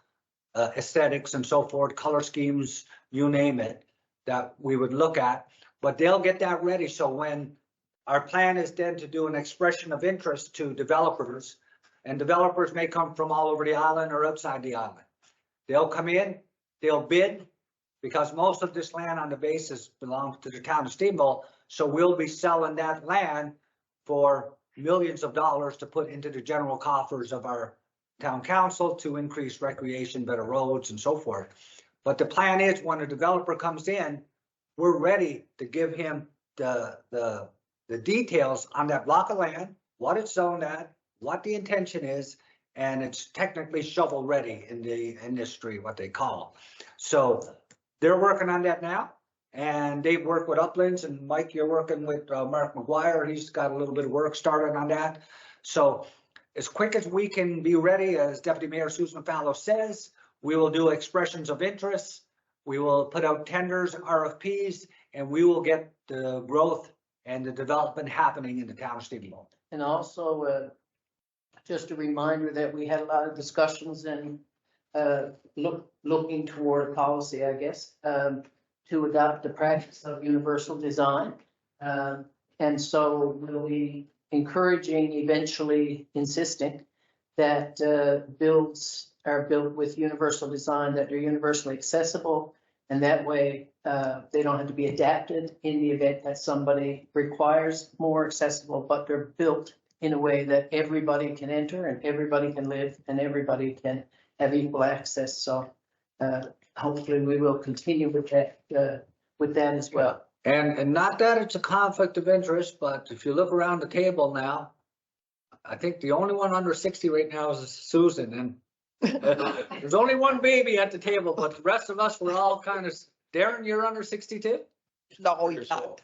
aesthetics and so forth, color schemes, you name it, that we would look at, but they'll get that ready. So when our plan is then to do an expression of interest to developers, and developers may come from all over the island or outside the island. They'll come in, they'll bid, because most of this land on the basis belongs to the town of Stephenville. So we'll be selling that land for millions of dollars to put into the general coffers of our town council to increase recreation, better roads and so forth. But the plan is when a developer comes in, we're ready to give him the details on that block of land, what it's zoned at, what the intention is, and it's technically shovel ready in the industry, what they call. So they're working on that now. And they've worked with Uplands, and Mike, you're working with Mark McGuire. He's got a little bit of work started on that. So as quick as we can be ready, as Deputy Mayor Susan Fallow says, we will do expressions of interest. We will put out tenders, RFPs, and we will get the growth and the development happening in the town of Stephenville. And also, just a reminder that we had a lot of discussions and looking toward a policy, I guess, to adopt the practice of universal design. And so we'll be encouraging, eventually insisting that builds are built with universal design, that they're universally accessible. And that way, they don't have to be adapted in the event that somebody requires more accessible, but they're built in a way that everybody can enter and everybody can live and everybody can have equal access. So hopefully we will continue with that as well. And not that it's a conflict of interest, but if you look around the table now, I think the only one under 60 right now is Susan, and there's only one baby at the table, but the rest of us, we're all kind of, Darren, you're under 62? No, you're not.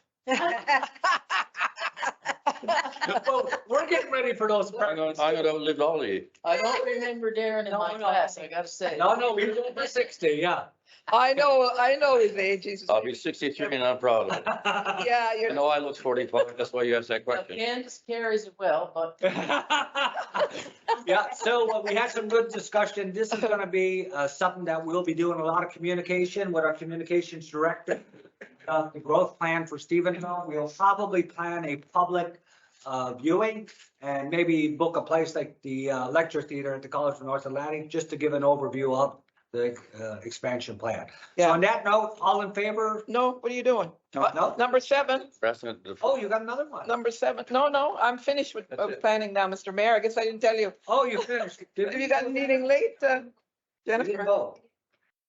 Well, we're getting ready for those. I'm gonna live all of you. I don't remember Darren in my No. class, I gotta say. No, we're over 60, yeah. I know his age. He's- I'll be 63 and I'm proud of it. Yeah, I you're, know I look 45, that's why you asked that question. Candace carries it well, but Yeah, so we had some good discussion. This is gonna be something that we'll be doing a lot of communication with our communications director. The growth plan for Stephenville. We'll probably plan a public viewing and maybe book a place like the lecture theater at the College of North Atlantic, just to give an overview of the expansion plan. So Yeah. on that note, all in favor? no, what are you doing? No? Number 7, Oh, you got another one? number 7. No, I'm finished with planning now, Mr. Mayor. I guess I didn't tell you. Oh, you finished. Have you got a meeting late, We didn't Jennifer? vote.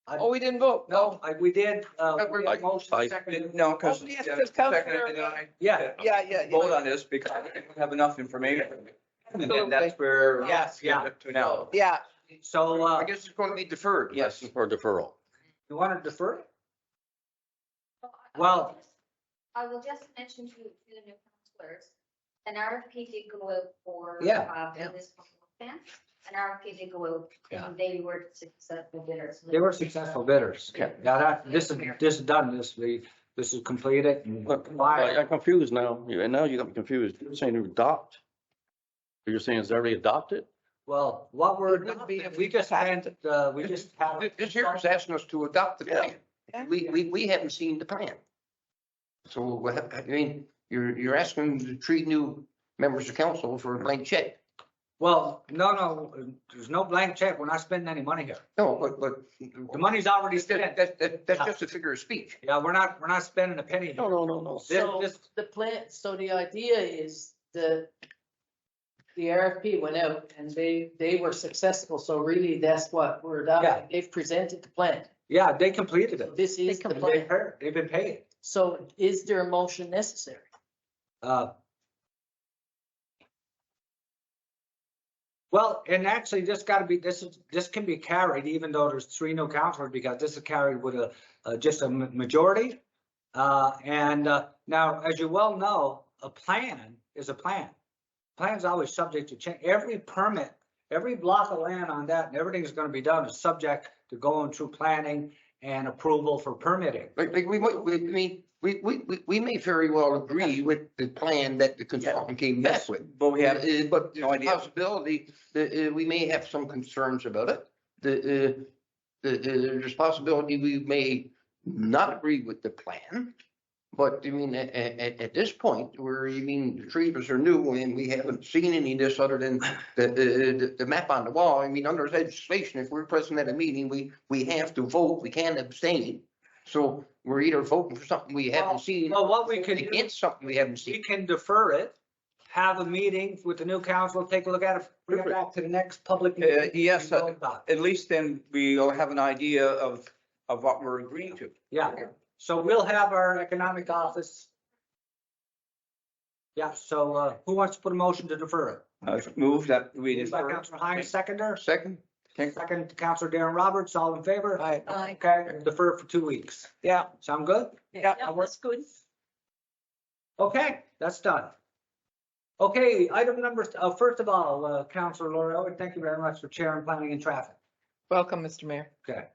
Oh, we didn't vote. No, we did. We had motion, I- seconded. No, because. Oh, yes, because Councillor- Yeah. Yeah. Vote on this because we don't have enough information. And then that's where. Yes, yeah. To now. Yeah, So I guess it's going to be deferred. Yes. For deferral. you want to defer? Well- I will just mention to the new councilors, an RFP did go out for. Yeah. This plan. An RFP did go out Yeah. and they were successful bidders. They were successful bidders. Okay. Yeah, this is done, this is completed and Look, filed. I'm confused now, and now you got me confused. You're saying to adopt? You're saying it's already adopted? Well, what we're, It would be if we just passed spent, we just have. This here is asking us to adopt the plan. Yeah. We haven't seen the plan. So, I mean, you're asking to treat new members of council for a blank check. Well, no, there's no blank check. We're not spending any money here. No, but. The money's already spent. That's just a figure of speech. Yeah, we're not spending a penny. No. so This- the plan, so the idea is the RFP went out and they were successful. So really that's what we're adopting. Yeah. They've presented the plan. Yeah, they completed it. This is the They've plan. they've been paid. So is there a motion necessary? Well, and actually, this can be carried, even though there's 3 new councilors, because this is carried with just a majority. Now, as you well know, a plan is a plan. Plan's always subject to change. Every permit, every block of land on that, and everything is going to be done is subject to going through planning and approval for permitting. Like we may very well agree with the plan that the consultant came back with. But we have. But no there's a idea. possibility that we may have some concerns about it. There's a possibility we may not agree with the plan. But I mean, at this point, where you mean the trees are new and we haven't seen any of this other than the map on the wall. I mean, under legislation, if we're present at a meeting, we have to vote. We can't abstain. So we're either voting for something we haven't seen. Well, what we can do, Against something we haven't we seen. can defer it, have a meeting with the new council, take a look at it, bring it back to the next public. meeting. Yes, and vote about it. At least then we'll have an idea of what we're agreeing to. Yeah, so we'll have our economic office Yeah, so who wants to put a motion to defer it? Move that we Moved by defer. Councillor Hines, seconder. Second, Second, Councillor Darren Roberts, all in favor? Aye. Okay, defer for 2 weeks. Yeah, Sound good? yeah. Yeah, that's good. Okay, that's done. Okay, item number, first of all, Councillor Laura, thank you very much for chairing planning and traffic. Welcome, Mr. Mayor. Okay.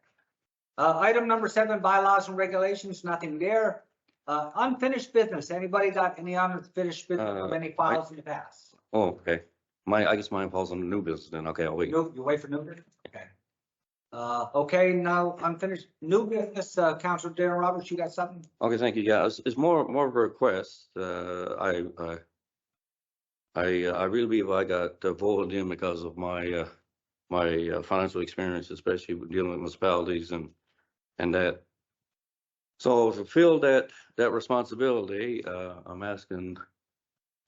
Item number 7, bylaws and regulations, nothing there. Unfinished business, anybody got any unfinished business from any files in the past? Oh, okay. I guess mine falls on the new business then. Okay, I'll wait. You wait for new business? Okay. Okay, now unfinished new business, Councillor Darren Roberts, you got something? Okay, thank you. Yeah, it's more of a request. I really believe I got voted in because of my financial experience, especially with dealing with municipalities and that. So to fulfill that responsibility, I'm asking.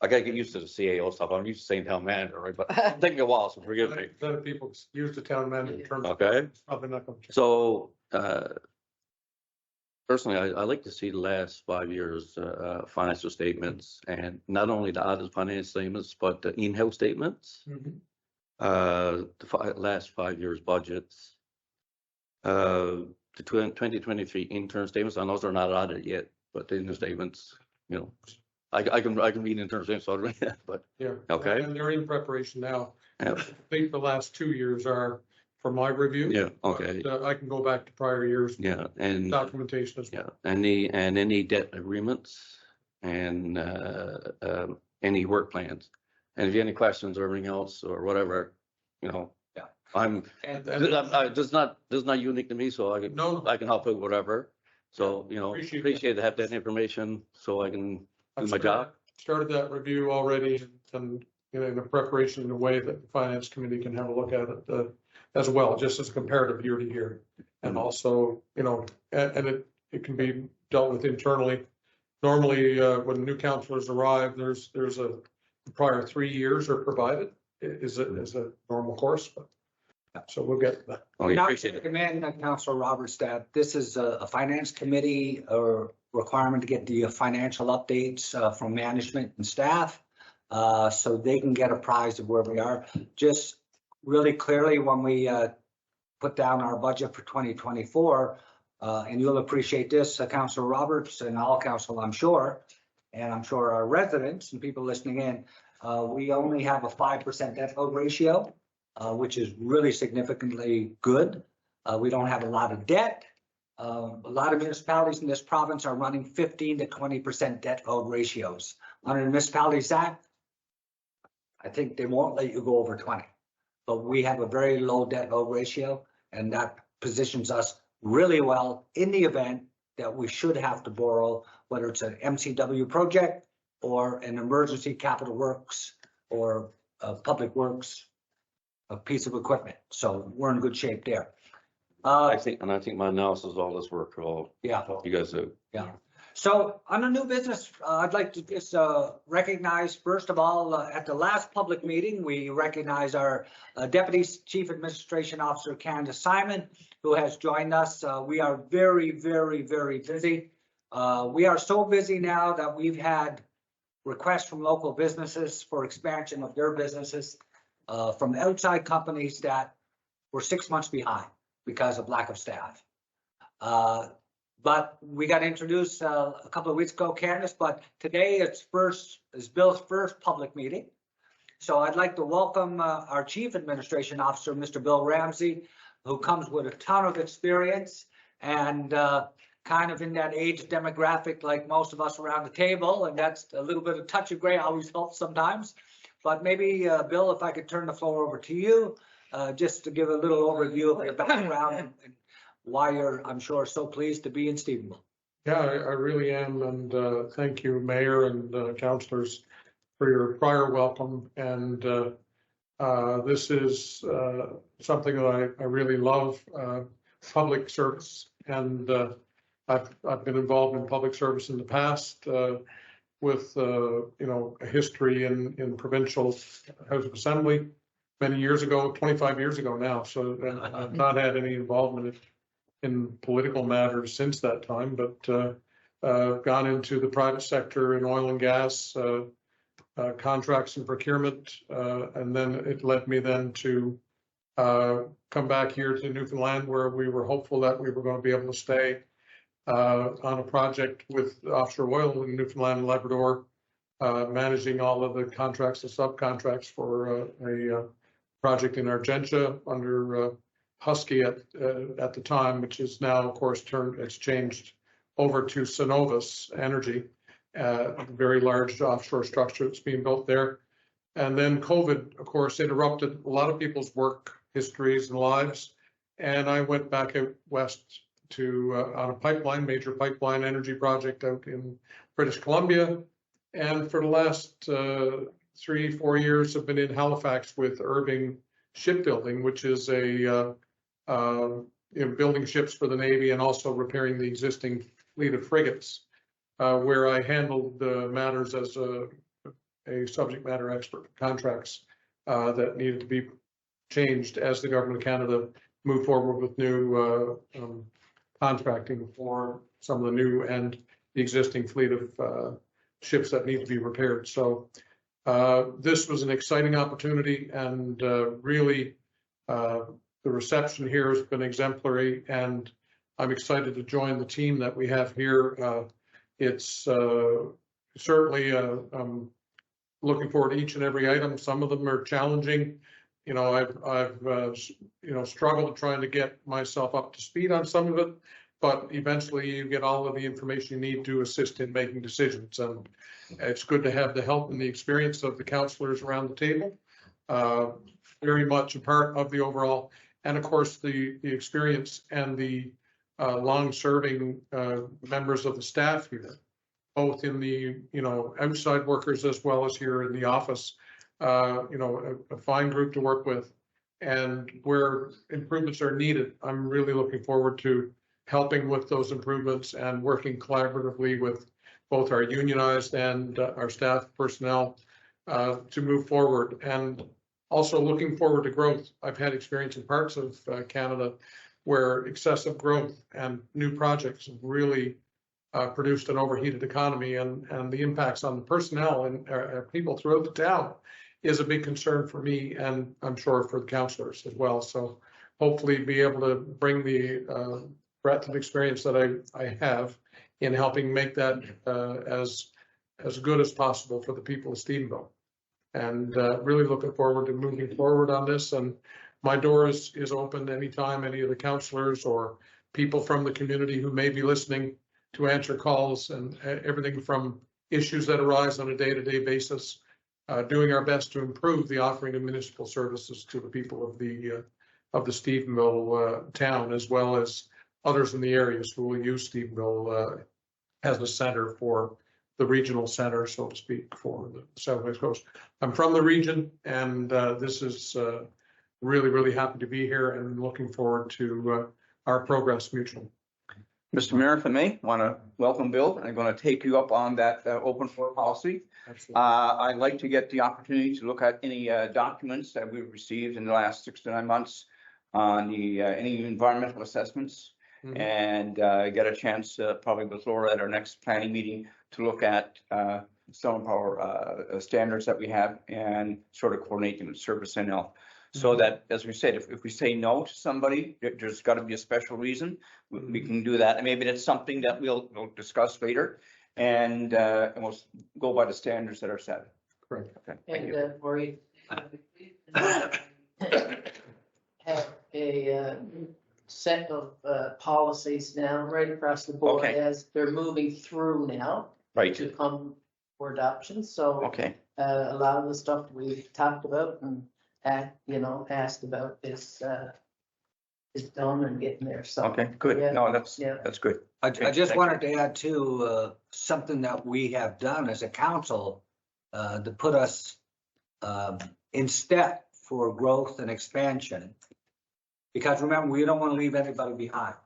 I gotta get used to the CAO stuff. I'm used to saying town manager, right? But it's taking a while, so forgive me. Then people use the town manager term. Okay. It's probably not going to change. So, personally, I like to see the last 5 years, financial statements, and not only the audit financial statements, but the in-house statements, Mhm. last 5 years budgets, the 2023 intern statements, and those are not audited yet, but the intern statements, you know, I can read intern statements already, but, Yeah. okay. And they're in preparation now. Yeah. I think the last 2 years are for my review. Yeah, okay. But, I can go back to prior years. Yeah, and. Documentation as well. Yeah, any debt agreements and any work plans. And if you have any questions or anything else or whatever, you know. Yeah. And This is not unique to me, so I can help out whatever. So, you know, appreciate to have that information so I can do my job. Started that review already and, you know, in the preparation in a way that the finance committee can have a look at it as well, just as comparative year to year. And also, you know, and it can be dealt with internally. Normally, when new councilors arrive, there's a prior 3 years are provided is a normal course, but so we'll get that. Oh, yeah, Not appreciate to it. recommend Councillor Roberts that this is a finance committee or requirement to get the financial updates from management and staff so they can get apprised of where we are. Just really clearly when we put down our budget for 2024, and you'll appreciate this, Councillor Roberts and all council, I'm sure, and I'm sure our residents and people listening in, we only have a 5% debt load ratio, which is really significantly good. We don't have a lot of debt. A lot of municipalities in this province are running 15 to 20% debt load ratios. Under the Municipalities Act, I think they won't let you go over 20. But we have a very low debt load ratio, and that positions us really well in the event that we should have to borrow, whether it's an MCW project or an emergency capital works or public works, a piece of equipment. So we're in good shape there. I think my analysis, all this work, Yeah. you guys do. Yeah. So on the new business, I'd like to just recognize, first of all, at the last public meeting, we recognize our Deputy Chief Administration Officer, Candace Simon, who has joined us. We are very, very, very busy. We are so busy now that we've had requests from local businesses for expansion of their businesses from outside companies that were 6 months behind because of lack of staff. But we got introduced a couple of weeks ago, Candace, but today is Bill's first public meeting. So I'd like to welcome our Chief Administration Officer, Mr. Bill Ramsey, who comes with a ton of experience and kind of in that age demographic like most of us around the table. And that's a little bit of touch of gray always helps sometimes. But maybe, Bill, if I could turn the floor over to you, just to give a little overview of your background and why you're, I'm sure, so pleased to be in Stephenville. Yeah, I really am. And thank you, Mayor and councilors, for your prior welcome. And this is something that I really love, public service. And I've been involved in public service in the past with, you know, a history in provincial House of Assembly many years ago, 25 years ago now. So I've not had any involvement in political matters since that time, but gone into the private sector in oil and gas, contracts and procurement. And then it led me then to come back here to Newfoundland, where we were hopeful that we were going to be able to stay on a project with offshore oil in Newfoundland and Labrador, managing all of the contracts and subcontracts for a project in Argentia under Husky at the time, which is now, of course, it's changed over to Cenovus Energy, a very large offshore structure that's being built there. And then COVID, of course, interrupted a lot of people's work histories and lives. And I went back out west to on a major pipeline energy project out in British Columbia. And for the last 3-4 years, I've been in Halifax with Irving Shipbuilding, which is a building ships for the Navy and also repairing the existing fleet of frigates, where I handled the matters as a subject matter expert contracts that needed to be changed as the government of Canada moved forward with new contracting for some of the new and the existing fleet of ships that need to be repaired. So this was an exciting opportunity, and really the reception here has been exemplary, and I'm excited to join the team that we have here. It's certainly looking forward to each and every item. Some of them are challenging. You know, I've struggled trying to get myself up to speed on some of it, but eventually you get all of the information you need to assist in making decisions. And it's good to have the help and the experience of the counselors around the table. Very much a part of the overall, and of course the experience and the long-serving members of the staff here, both in the outside workers as well as here in the office. A fine group to work with, and where improvements are needed, I'm really looking forward to helping with those improvements and working collaboratively with both our unionized and our staff personnel to move forward, and also looking forward to growth. I've had experience in parts of Canada where excessive growth and new projects have really produced an overheated economy, and the impacts on the personnel and people throughout the town is a big concern for me, and I'm sure for the councillors as well. So hopefully be able to bring the breadth of experience that I have in helping make that as good as possible for the people of Stephenville. And really looking forward to moving forward on this. And my door is open anytime any of the councillors or people from the community who may be listening to answer calls, and everything from issues that arise on a day-to-day basis, doing our best to improve the offering of municipal services to the people of the Stephenville town, as well as others in the areas who will use Stephenville as a center for the regional center, so to speak, for the Southwest Coast. I'm from the region, and this is really, really happy to be here and looking forward to our progress mutually. Mr. Mayor, if I may, want to welcome Bill, and I'm going to take you up on that open floor policy. I'd like to get the opportunity to look at any documents that we've received in the last 6 to 9 months on the any environmental assessments, and get a chance probably with Laura at our next planning meeting to look at some of our standards that we have and sort of coordinate them with Service NL. So that, as we said, if we say no to somebody, there's got to be a special reason. We can do that, and maybe that's something that we'll discuss later, and we'll go by the standards that are set. Correct. Okay. Thank you. And Maureen, have a set of policies now right across the board Okay. as they're moving through now Right. to come for adoption. So Okay. a lot of the stuff we've talked about and asked about is done and getting there. So Okay. Good. Yeah. No, that's Yeah. good. I Okay, just thank wanted to add to something that we have done as a council to put us in step for growth and expansion. Because remember, we don't want to leave anybody behind.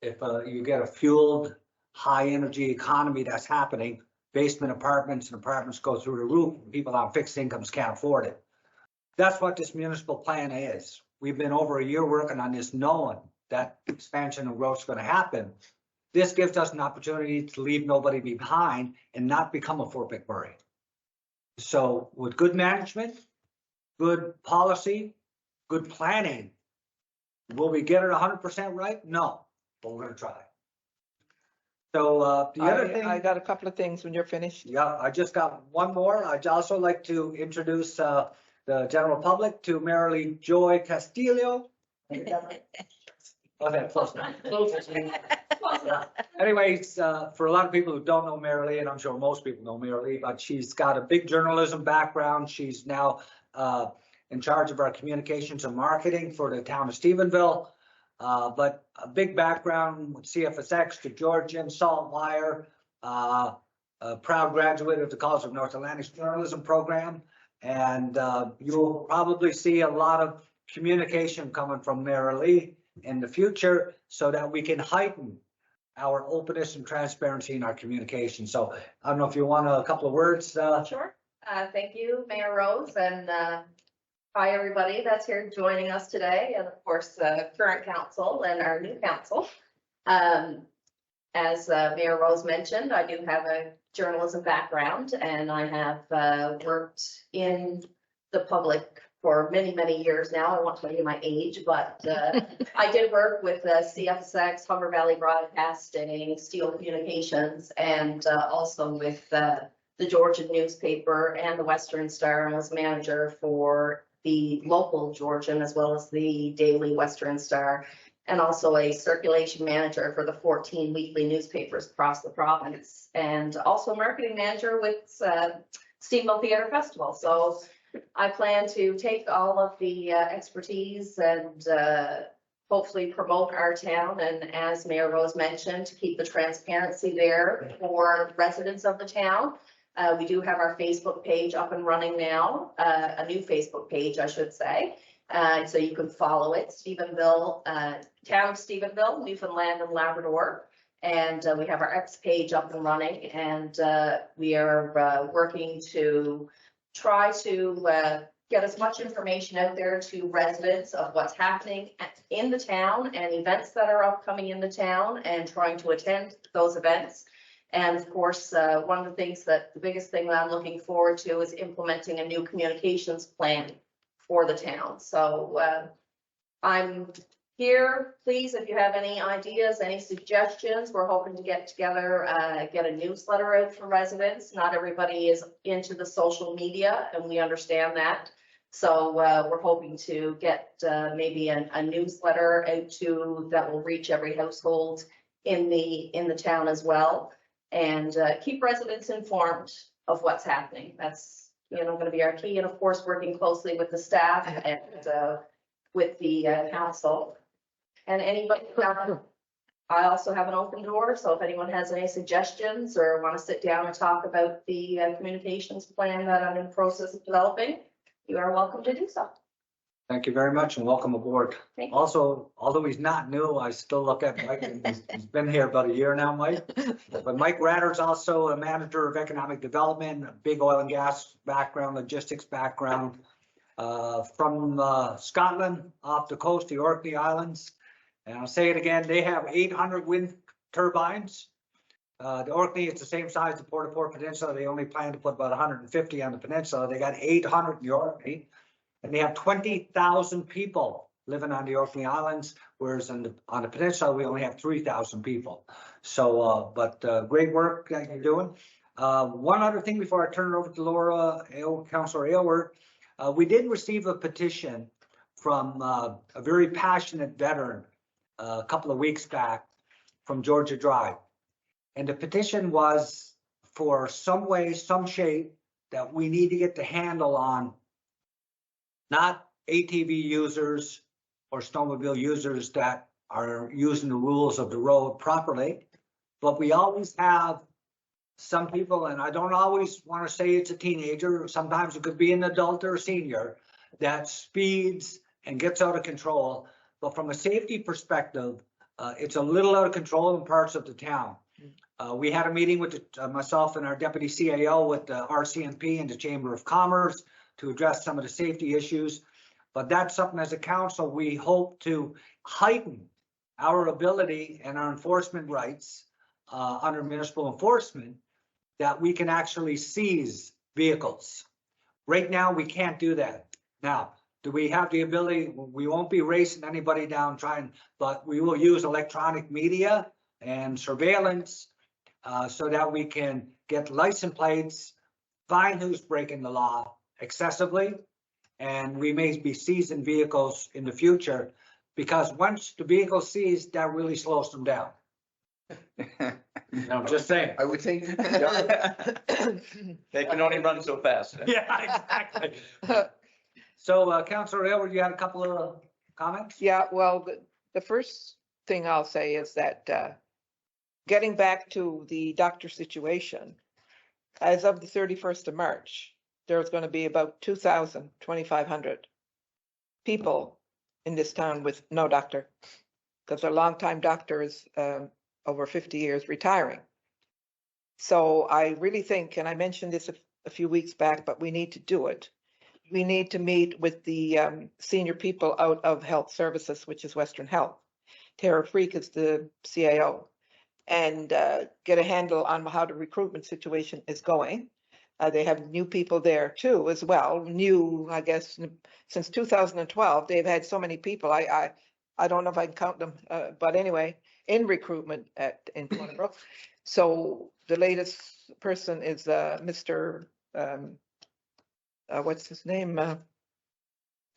If you get a fueled, high energy economy that's happening, basement apartments and apartments go through the roof, people on fixed incomes can't afford it. That's what this municipal plan is. We've been over a year working on this, knowing that expansion and growth is going to happen. This gives us an opportunity to leave nobody behind and not become a Fort McMurray. So with good management, good policy, good planning, will we get it 100% right? No, but we're gonna try. So the other thing. I got a couple of things when you're finished. Yeah, I just got one more. I'd also like to introduce the general public to Marilee Joy Castillo. Okay, close enough. Anyways, for a lot of people who don't know Marilee, and I'm sure most people know Marilee, but she's got a big journalism background. She's now in charge of our communications and marketing for the town of Stephenville. But a big background with CFSX to Georgian, Saltwire, a proud graduate of the College of North Atlantic's journalism program. And you'll probably see a lot of communication coming from Marilee in the future so that we can heighten our openness and transparency in our communication. So I don't know if you want a couple of words. Sure. Thank you, Mayor Rose, and hi, everybody that's here joining us today, and of course, current council and our new council. As Mayor Rose mentioned, I do have a journalism background, and I have worked in the public for many, many years now. I won't tell you my age, but I did work with CFSX, Humber Valley Broadcasting, Steel Communications, and also with the Georgian newspaper and the Western Star, and was manager for the local Georgian as well as the daily Western Star, and also a circulation manager for the 14 weekly newspapers across the province, and also marketing manager with Stephenville Theatre Festival. So I plan to take all of the expertise and hopefully promote our town, and as Mayor Rose mentioned, to keep the transparency there for residents of the town. We do have our Facebook page up and running now, a new Facebook page, I should say. So you can follow it, Stephenville, Town of Stephenville, Newfoundland and Labrador. And we have our X page up and running, and we are working to try to get as much information out there to residents of what's happening in the town and events that are upcoming in the town, and trying to attend those events. And of course, one of the things the biggest thing that I'm looking forward to is implementing a new communications plan for the town. So I'm here, please, if you have any ideas, any suggestions. We're hoping to get together, get a newsletter out for residents. Not everybody is into the social media, and we understand that. So we're hoping to get maybe a newsletter out that will reach every household in the town as well, and keep residents informed of what's happening. That's going to be our key, and of course, working closely with the staff and with the council. And anybody, I also have an open door, so if anyone has any suggestions or want to sit down and talk about the communications plan that I'm in the process of developing, you are welcome to do so. Thank you very much and welcome aboard. Thank you. Also, although he's not new, I still look at Mike, and he's been here about a year now, Mike. But Mike Ratter's also a manager of economic development, a big oil and gas background, logistics background, from Scotland off the coast, the Orkney Islands. And I'll say it again, they have 800 wind turbines. The Orkney is the same size as the Port-au-Port Peninsula. They only plan to put about 150 on the peninsula. They got 800 in the Orkney. And they have 20,000 people living on the Orkney Islands, whereas on the peninsula, we only have 3,000 people. So, but great work that you're doing. One other thing before I turn it over to Laura, Councillor Aylward, we did receive a petition from a very passionate veteran a couple of weeks back from Georgia Drive. And the petition was for some way, some shape that we need to get the handle on not ATV users or snowmobile users that are using the rules of the road properly, but we always have some people, and I don't always want to say it's a teenager, sometimes it could be an adult or a senior, that speeds and gets out of control. But from a safety perspective, it's a little out of control in parts of the town. We had a meeting with myself and our deputy CAO with the RCMP and the Chamber of Commerce to address some of the safety issues. But that's something as a council, we hope to heighten our ability and our enforcement rights under municipal enforcement, that we can actually seize vehicles Right now, we can't do that. Now, do we have the ability? We won't be racing anybody down trying, but we will use electronic media and surveillance so that we can get license plates, find who's breaking the law excessively, and we may be seizing vehicles in the future, because once the vehicle seized, that really slows them down. No, I'm just saying. I would think. They can only run so fast. Yeah, exactly. So, Councilor Aylward, you had a couple of comments? Yeah, well, the first thing I'll say is that getting back to the doctor situation, as of the 31st of March, there's going to be about 2,500 people in this town with no doctor, because a longtime doctor is over 50 years retiring. So I really think, and I mentioned this a few weeks back, but we need to do it. We need to meet with the senior people out of health services, which is Western Health. Tara Freak is the CAO, and get a handle on how the recruitment situation is going. They have new people there too, as well. New, I guess, since 2012, they've had so many people. I don't know if I can count them, but anyway, in recruitment in Cornerbrook. So the latest person is Mr. What's his name?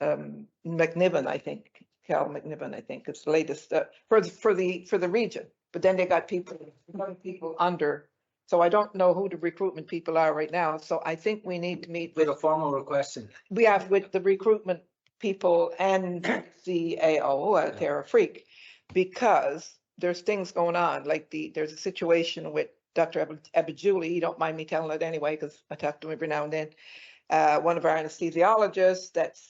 McNiven, I think. Cal McNiven, I think, is the latest for the region. But then they got people under. So I don't know who the recruitment people are right now. So I think we need to meet With a formal request. we have with the recruitment people and the AO, Tara Freak, because there's things going on, like there's a situation with Dr. Abijuli. You don't mind me telling it anyway, because I talk to him every now and then. One of our anesthesiologists,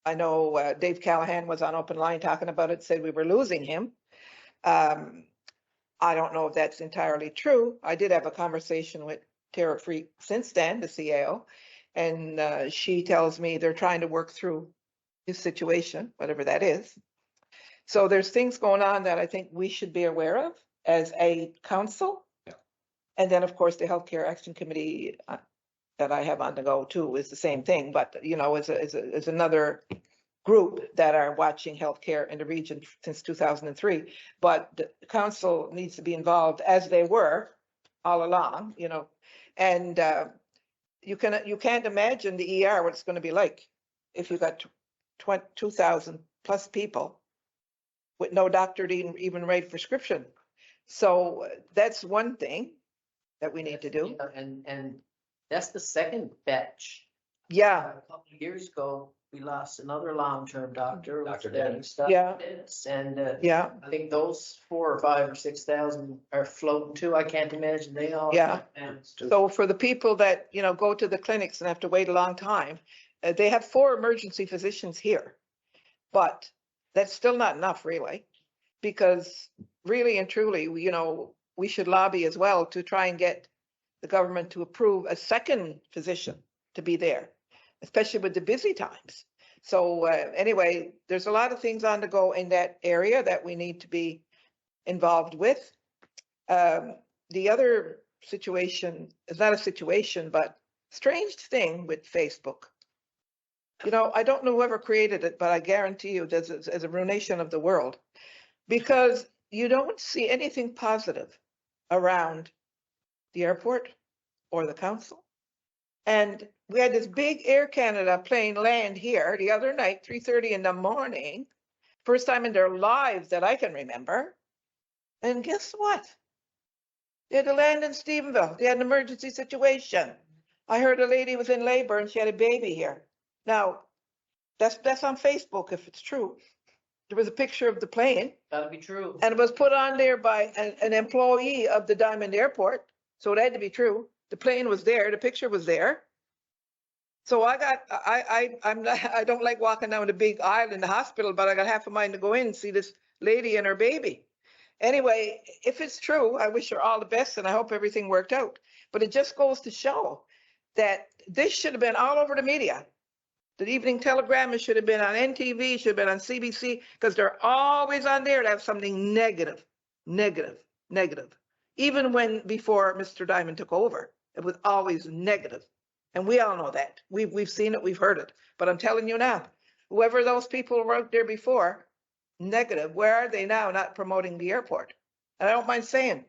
I know Dave Callahan was on open line talking about it, said we were losing him. I don't know if that's entirely true. I did have a conversation with Tara Freak since then, the CAO, and she tells me they're trying to work through his situation, whatever that is. So there's things going on that I think we should be aware of as a council. Yeah. And then, of course, the Healthcare Action Committee that I have on the go too is the same thing, but is another group that are watching healthcare in the region since 2003. But the council needs to be involved, as they were all along, and you can't imagine the ER, what it's going to be like if you got 2,000 plus people with no doctor to even write prescription. So that's one thing that we need to do. Yeah, and that's the second batch. Yeah, A couple of years ago, we lost another long-term doctor. Dr. Dennis. Yeah. And yeah, I think those 4,000 or 5,000 or 6,000 are floating too. I can't imagine they all. Yeah. And so for the people that, go to the clinics and have to wait a long time, they have 4 emergency physicians here. But that's still not enough, really, because really and truly, we should lobby as well to try and get the government to approve a second physician to be there, especially with the busy times. So anyway, there's a lot of things on the go in that area that we need to be involved with. The other situation is not a situation, but strange thing with Facebook. I don't know whoever created it, but I guarantee you this is a ruination of the world, because you don't see anything positive around the airport or the council. And we had this big Air Canada plane land here the other night, 3:30 in the morning, first time in their lives that I can remember. And guess what? They had to land in Stephenville. They had an emergency situation. I heard a lady was in labor and she had a baby here. Now, that's on Facebook if it's true. There was a picture of the plane. That'll be true. And it was put on there by an employee of the Diamond Airport. So it had to be true. The plane was there. The picture was there. So I don't like walking down the big aisle in the hospital, but I got half a mind to go in and see this lady and her baby. Anyway, if it's true, I wish her all the best and I hope everything worked out. But it just goes to show that this should have been all over the media. The Evening Telegram, it should have been on NTV, should have been on CBC, because they're always on there to have something negative. Even before Mr. Diamond took over, it was always negative. And we all know that. We've seen it, we've heard it. But I'm telling you now, whoever those people were out there before, negative, where are they now not promoting the airport? And I don't mind saying,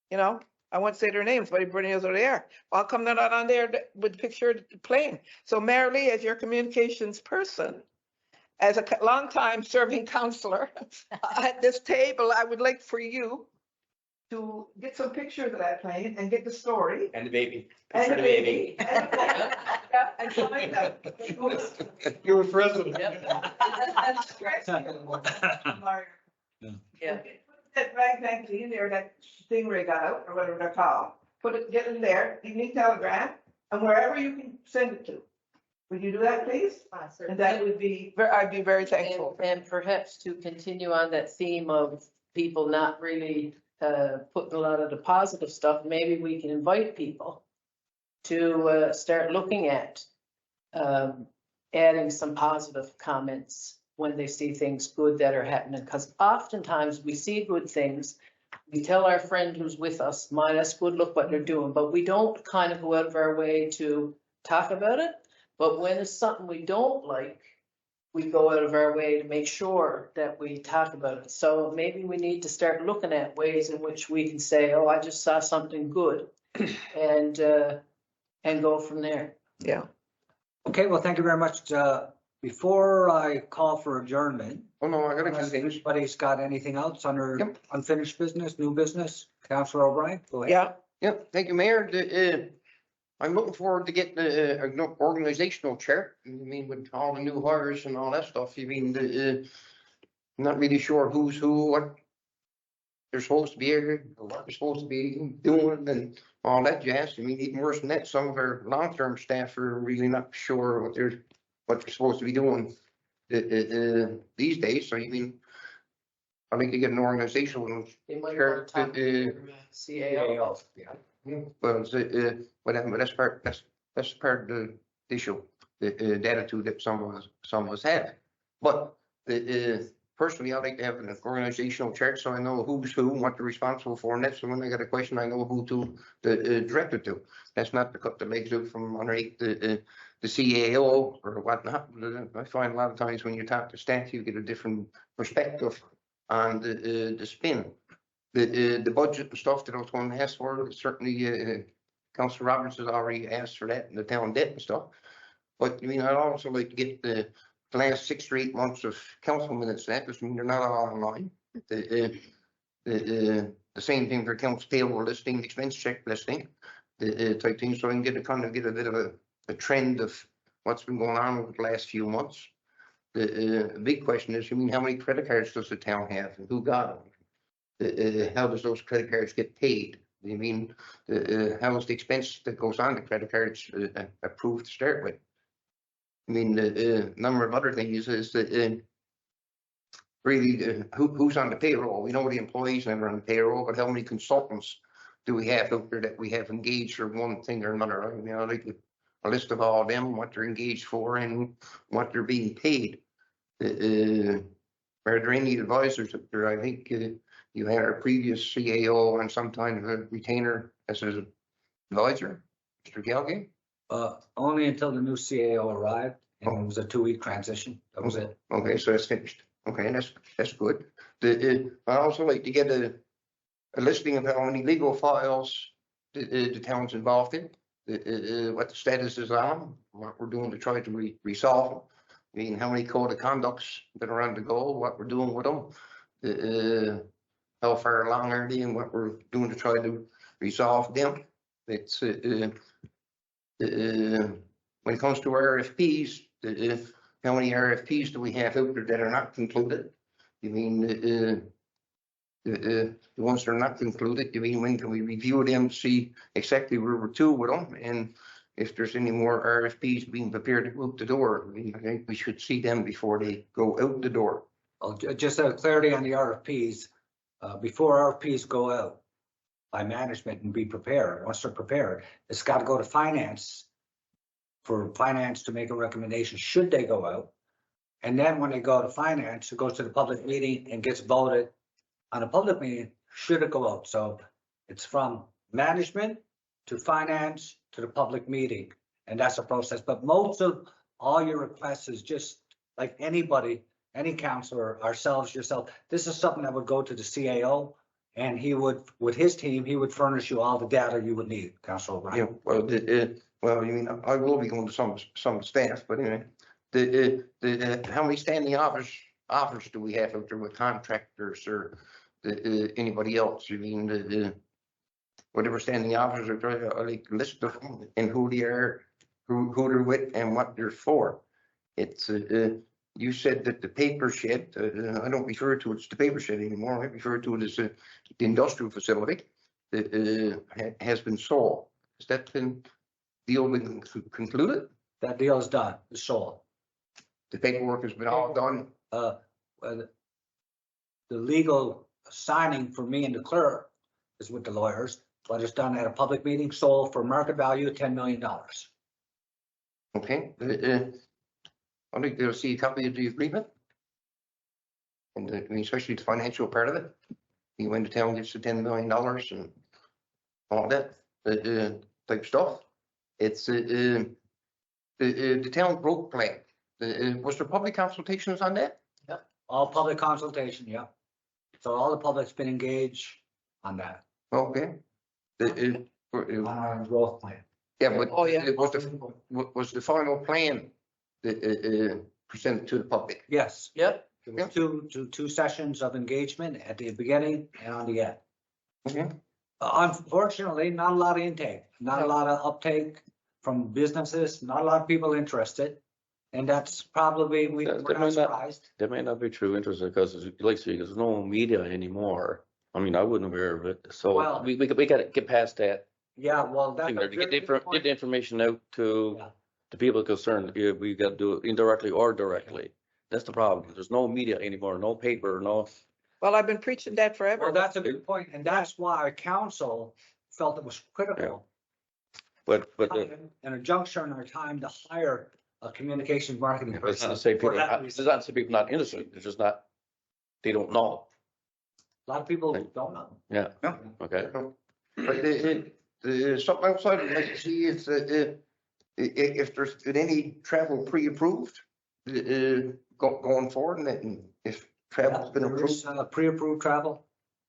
you know, I won't say their names, but everybody knows who they are. How come they're not on there with the picture of the plane? So Mary Lee, as your communications person, as a long-time serving counselor at this table, I would like for you to get some pictures of that plane and get the story. And the baby. And the baby. Yeah, and find out. You were president. Yeah. Put that rag tag in there, that stingray got out, or whatever they're called. Put it, get in there, evening telegram, and wherever you can send it to. Would you do that, please? And that would be, I'd be very thankful. And perhaps to continue on that theme of people not really putting a lot of the positive stuff, maybe we can invite people to start looking at adding some positive comments when they see things good that are happening. Because oftentimes we see good things, we tell our friend who's with us, "My, that's good, look what they're doing," but we don't kind of go out of our way to talk about it. But when it's something we don't like, we go out of our way to make sure that we talk about it. So maybe we need to start looking at ways in which we can say, "Oh, I just saw something good," and go from there. Yeah. Okay, well, thank you very much. Before I call for adjournment, Oh, no, I gotta unless continue. anybody's got anything else under Yep. unfinished business, new business, Councillor O'Brien, go ahead. Yeah, Yep, thank you, Mayor. I'm looking forward to getting an organizational chart. I mean, with all the new hires and all that stuff, you mean, I'm not really sure who's who, what they're supposed to be here, or what they're supposed to be doing and all that jazz. I mean, even worse than that, some of our long-term staff are really not sure what they're supposed to be doing these days. So, I mean, I think to get an organizational They might chart, want to talk to your CAO. Yeah. well, whatever, that's part of the issue, the attitude that some of us have. But personally, I like to have an organizational chart so I know who's who, what they're responsible for, and that's when I got a question, I know who to direct it to. That's not to cut the legs out from underneath the CAO or whatnot. I find a lot of times when you talk to staff, you get a different perspective on the spin. The budget and stuff that I was going to ask for, certainly Councillor Roberts has already asked for that and the town debt and stuff. But I mean, I'd also like to get the last 6 or 8 months of council minutes, that because I mean, they're not all online. The same thing for council payable listing, expense check listing, the type thing, so I can get a bit of a trend of what's been going on over the last few months. The big question is, I mean, how many credit cards does the town have and who got them? How does those credit cards get paid? I mean, how is the expense that goes on the credit cards approved to start with? I mean, the number of other things is that really who's on the payroll? We know the employees that are on the payroll, but how many consultants do we have out there that we have engaged for one thing or another? I mean, I like a list of all of them, what they're engaged for and what they're being paid. Are there any advisors up there? I think you had our previous CAO and some kind of a retainer as an advisor, Mr. Galgay. Only until the new CAO arrived, and it was a 2-week transition. That was it. Okay, so that's finished. Okay, that's good. I also like to get a listing of how many legal files the town's involved in, what the status is on, what we're doing to try to resolve them. I mean, how many code of conducts that are on the go, what we're doing with them, how far along are they, and what we're doing to try to resolve them. It's when it comes to RFPs, how many RFPs do we have out there that are not concluded? You mean the ones that are not concluded? You mean when can we review them to see exactly where we're to with them, and if there's any more RFPs being prepared to go out the door? I mean, I think we should see them before they go out the door. Well, just clarity on the RFPs. Before RFPs go out by management and be prepared, once they're prepared, it's got to go to finance for finance to make a recommendation, should they go out. And then when they go to finance, it goes to the public meeting and gets voted on a public meeting, should it go out. So it's from management to finance, to the public meeting. And that's a process, but most of all your requests is just like anybody, any counselor, ourselves, yourself. This is something that would go to the CAO and he would, with his team, he would furnish you all the data you would need, Councilor Yeah, O'Brien. well, you mean, I will be going to some staff, but anyway, how many standing offers do we have out there with contractors or anybody else? You mean, whatever standing offers are there, I like list of them and who they are, who they're with and what they're for. It's, you said that the paper shed, I don't refer to it as the paper shed anymore. I refer to it as the industrial facility that has been sold. Has that deal been concluded? That deal is done, it's sold. The paperwork has been all done. Well, the legal signing for me and the clerk is with the lawyers, but it's done at a public meeting, sold for market value of $10 million. Okay. I'd like to see a copy of the agreement. And I mean, especially the financial part of it. You went to town, gets the $10 million and all that type stuff. It's the town growth plan. Was there public consultations on that? All public consultation, yeah. So all the public's been engaged on that. Okay. On our growth plan. Yeah, but Oh, yeah. was the final plan presented to the public? Yes, Yep. there was two sessions of engagement at the beginning and on the end. Okay. Unfortunately, not a lot of intake, not a lot of uptake from businesses, not a lot of people interested. And that's probably, we're not surprised. That may not be true interest because like, so there's no media anymore. I mean, I wasn't aware of it. So Well- we gotta get past that. Yeah, well, that's. thing a there to get very good get the information out to Yeah. the people concerned. Yeah, we got to do it indirectly or directly. That's the problem. There's no media anymore, no paper, no. Well, I've been preaching that forever. Well, that's a good point, and that's why our council felt it was critical. But And a juncture in our time to hire a communications marketing it's not person. to say for people. that It's reason. not to say people not interested. It's just not. They don't know. A lot of people don't know. Yeah. Yeah. Okay. But something else I'd like to see is if there's been any travel pre-approved going forward, and if travel's been approved. There's, pre-approved travel.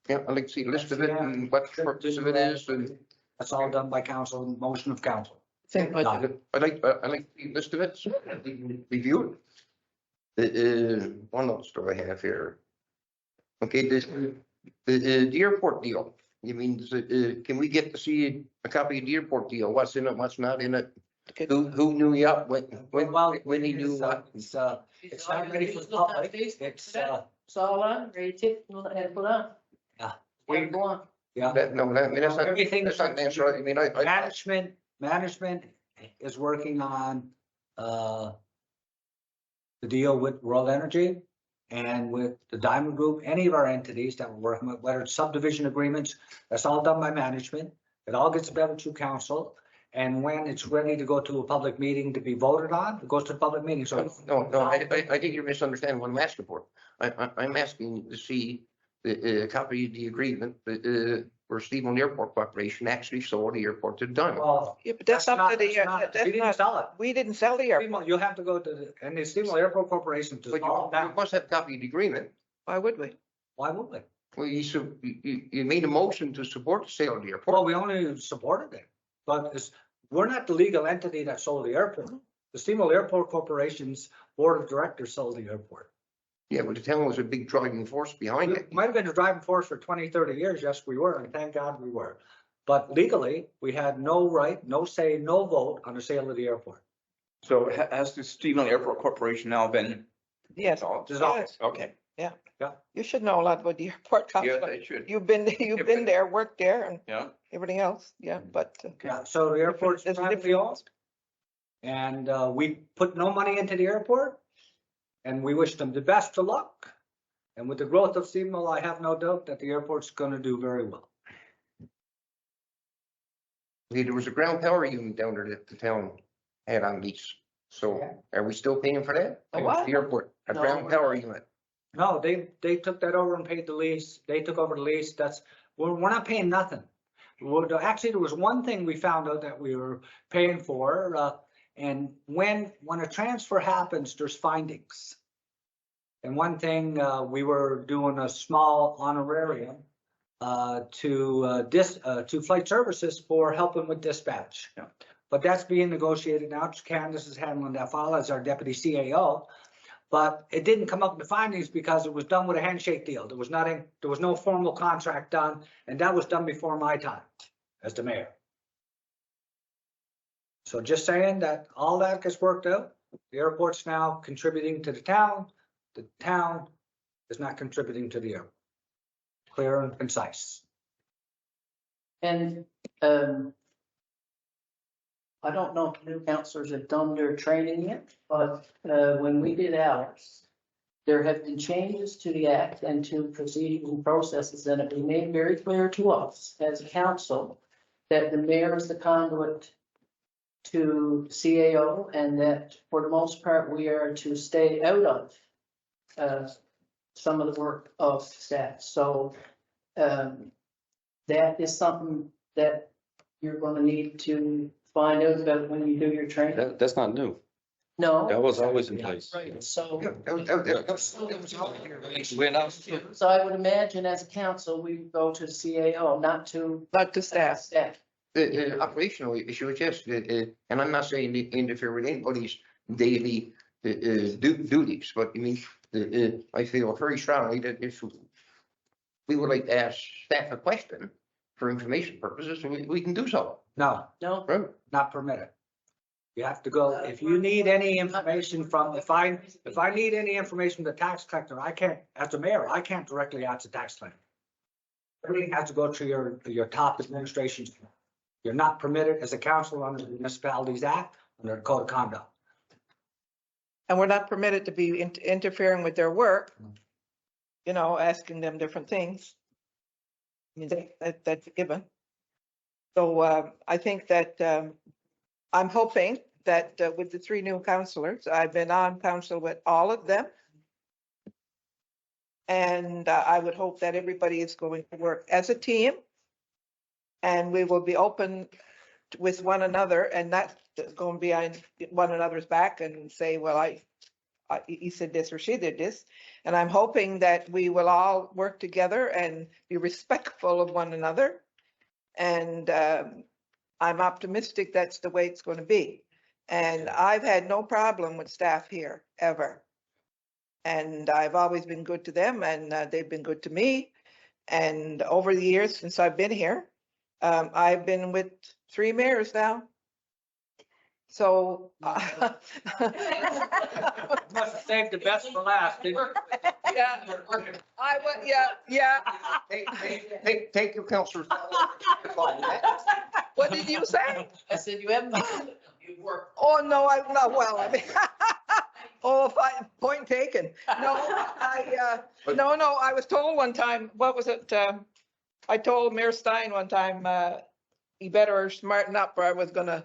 Yeah, I'd like to see a list of it and what purpose of it is, and That's all done by council, motion of council. Think about Done. it. I'd like to see a list of it, so we can review it. One else do I have here? Okay, the airport deal. You mean, can we get to see a copy of the airport deal? What's in it, what's not in it? Who knew you up, when he knew what? It's not ready for the public. It's, Saw on, ready to, put on. Yeah. Wait, go on. yeah. No, I mean, that's not, Everything- that's not necessarily, I mean, Management is working on, the deal with World Energy and with the Diamond Group, any of our entities that we're working with, whether it's subdivision agreements, that's all done by management. It all gets vetted through council. And when it's ready to go to a public meeting to be voted on, it goes to the public meeting. So no, I think you're misunderstanding what I'm asking for. I'm asking to see the copy of the agreement, where Stephenville Airport Corporation actually sold the airport to Diamond. well, Yeah, but that's up to the, we that's didn't not, sell it. we didn't sell the airport. Stevens- You'll have to go to the, and the Stevens Airport Corporation to But sell you that. must have a copy of the agreement. Why would we? Why would we? Well, you made a motion to support the sale of the Well, airport. we only supported it, but it's, we're not the legal entity that sold the airport. The Stevens Airport Corporation's board of directors sold the airport. Yeah, but the town was a big driving force behind We it. might have been the driving force for 20, 30 years. Yes, we were, and thank God we were. But legally, we had no right, no say, no vote on the sale of the airport. So has the Stephenville Airport Corporation now been Yes, dissolved? Dissolved. Okay. you should know a lot about the airport. Yeah, Counselor. they should. You've been there, worked there and Yeah. everything else. Yeah, but. Yeah, so the airport's There's a privately difference. owned. And we put no money into the airport. And we wish them the best of luck. And with the growth of Stevens, I have no doubt that the airport's going to do very well. Okay, there was a ground power unit down there that the town had on lease. So are we still paying for that? A what? The airport, a No, ground we're power not. unit. No, they took that over and paid the lease. They took over the lease. We're not paying nothing. actually, there was one thing we found out that we were paying for, and when a transfer happens, there's findings. And one thing, we were doing a small honorarium to flight services for helping with dispatch. Yeah. But that's being negotiated now. Candace is handling that file as our deputy CAO. But it didn't come up in the findings because it was done with a handshake deal. There was no formal contract done, and that was done before my time as the mayor. So just saying that all that gets worked out. The airport's now contributing to the town. The town is not contributing to the airport. Clear and concise. And I don't know if new counselors have done their training yet, but when we did ours, there have been changes to the act and to procedures and processes, and it was made very clear to us as a council that the mayor is the conduit to CAO, and that for the most part, we are to stay out of some of the work of staff. So that is something that you're going to need to find out about when you do your training. That's not new. No. That was always in place. Right, so. We're not. So I would imagine as a council, we go to CAO, not to staff. staff. The operational issue is yes, and I'm not saying to interfere with anybody's daily duties, but I mean, I feel very strongly that if we would like to ask staff a question for information purposes, we can do so. No, No, Right. not permitted. You have to go, if you need any information from, if I need any information from the tax collector, I can't, as the mayor, I can't directly ask the tax collector. Everything has to go through your top administration. You're not permitted as a council under the Municipalities Act, under the Code of Conduct. And we're not permitted to be interfering with their work, you know, asking them different things. I mean, that's a given. So I think that I'm hoping that with the 3 new councillors, I've been on council with all of them. And I would hope that everybody is going to work as a team. And we will be open with one another, and not going to be on one another's back and say, well, he said this or she did this. And I'm hoping that we will all work together and be respectful of one another. And I'm optimistic that's the way it's going to be. And I've had no problem with staff here, ever. And I've always been good to them, and they've been good to me. And over the years since I've been here, I've been with 3 mayors now. So. Must have saved the best for last, didn't you? Yeah, I went, yeah. Take your councillors. What did you say? I said, you haven't, you've worked. Oh, no, I'm not, well, I mean, oh, point taken. No, I was told one time, what was it? I told Mayor Stein one time, he better smarten up or I was gonna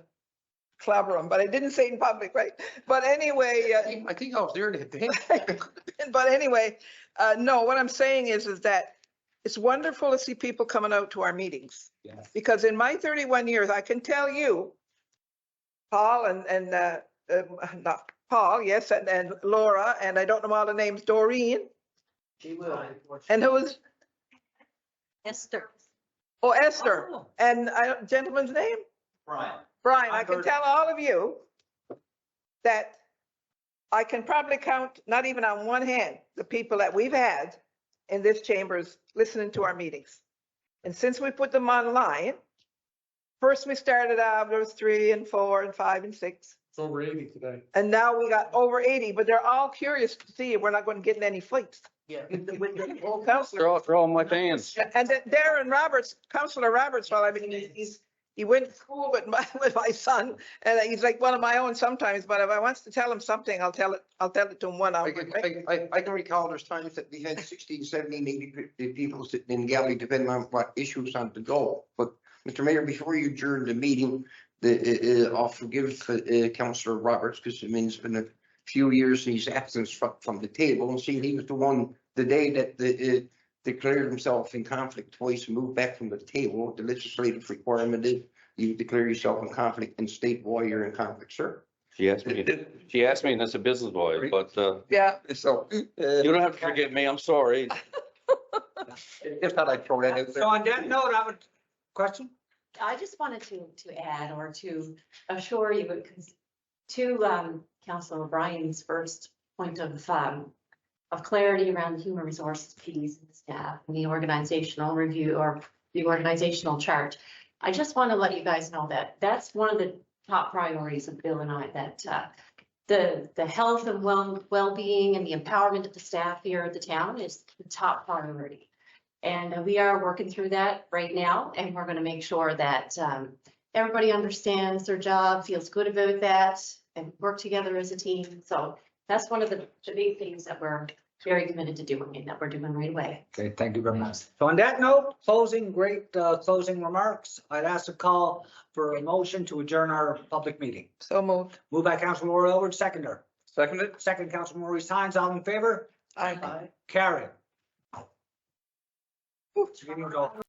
clobber him, but I didn't say it in public, right? But anyway. I think I was there that day. But anyway, no, what I'm saying is that it's wonderful to see people coming out to our meetings. Yes. Because in my 31 years, I can tell you, Paul and not Paul, yes, and Laura, and I don't know all the names, Doreen, She will. and who was, Esther. oh, Esther, and gentleman's name? Brian, I can tell all of you that I can probably count, not even on one hand, the people that we've had in this chambers listening to our meetings. And since we put them online, first we started out, there was 3 and 4 and 5 and 6. It's over 80 today. And now we got over 80, but they're all curious to see if we're not going to get in any fights. Yeah. With the old counselor. They're all my fans. And then Darren Roberts, Councillor Roberts, well, I mean, he went to school with my son, and he's like one of my own sometimes, but if I wants to tell him something, I'll tell it to him 1 hour. I can recall there's times that we had 16, 17, 80 people sitting in the gallery, depending on what issues on the go. But Mr. Mayor, before you adjourn the meeting, I'll forgive Councillor Roberts, because I mean, it's been a few years and he's absent from the table, and seeing he was the one the day that declared himself in conflict twice and moved back from the table. The legislative requirement is you declare yourself in conflict and state why you're in conflict, sir. She asked me, and that's a business boy, but, Yeah, So, you don't have to forgive me. I'm sorry. just thought I'd throw that out So there. on that note, I would, question? I just wanted to add or to assure you, because to Councilor O'Brien's first point of clarity around the human resources piece and the staff and the organizational review or the organizational chart. I just want to let you guys know that that's one of the top priorities of Bill and I, that the health and well-being and the empowerment of the staff here at the town is the top priority. And we are working through that right now, and we're going to make sure that everybody understands their job, feels good about that, and work together as a team. So that's one of the big things that we're very committed to doing and that we're doing right away. Okay, thank you very much. So on that note, closing remarks. I'd ask a call for a motion to adjourn our public meeting. so moved. Moved by Councilor Elwood, seconder. Seconded? Second, Councilor Maurice Hines, all in favor? Aye. Carried. Meeting is over.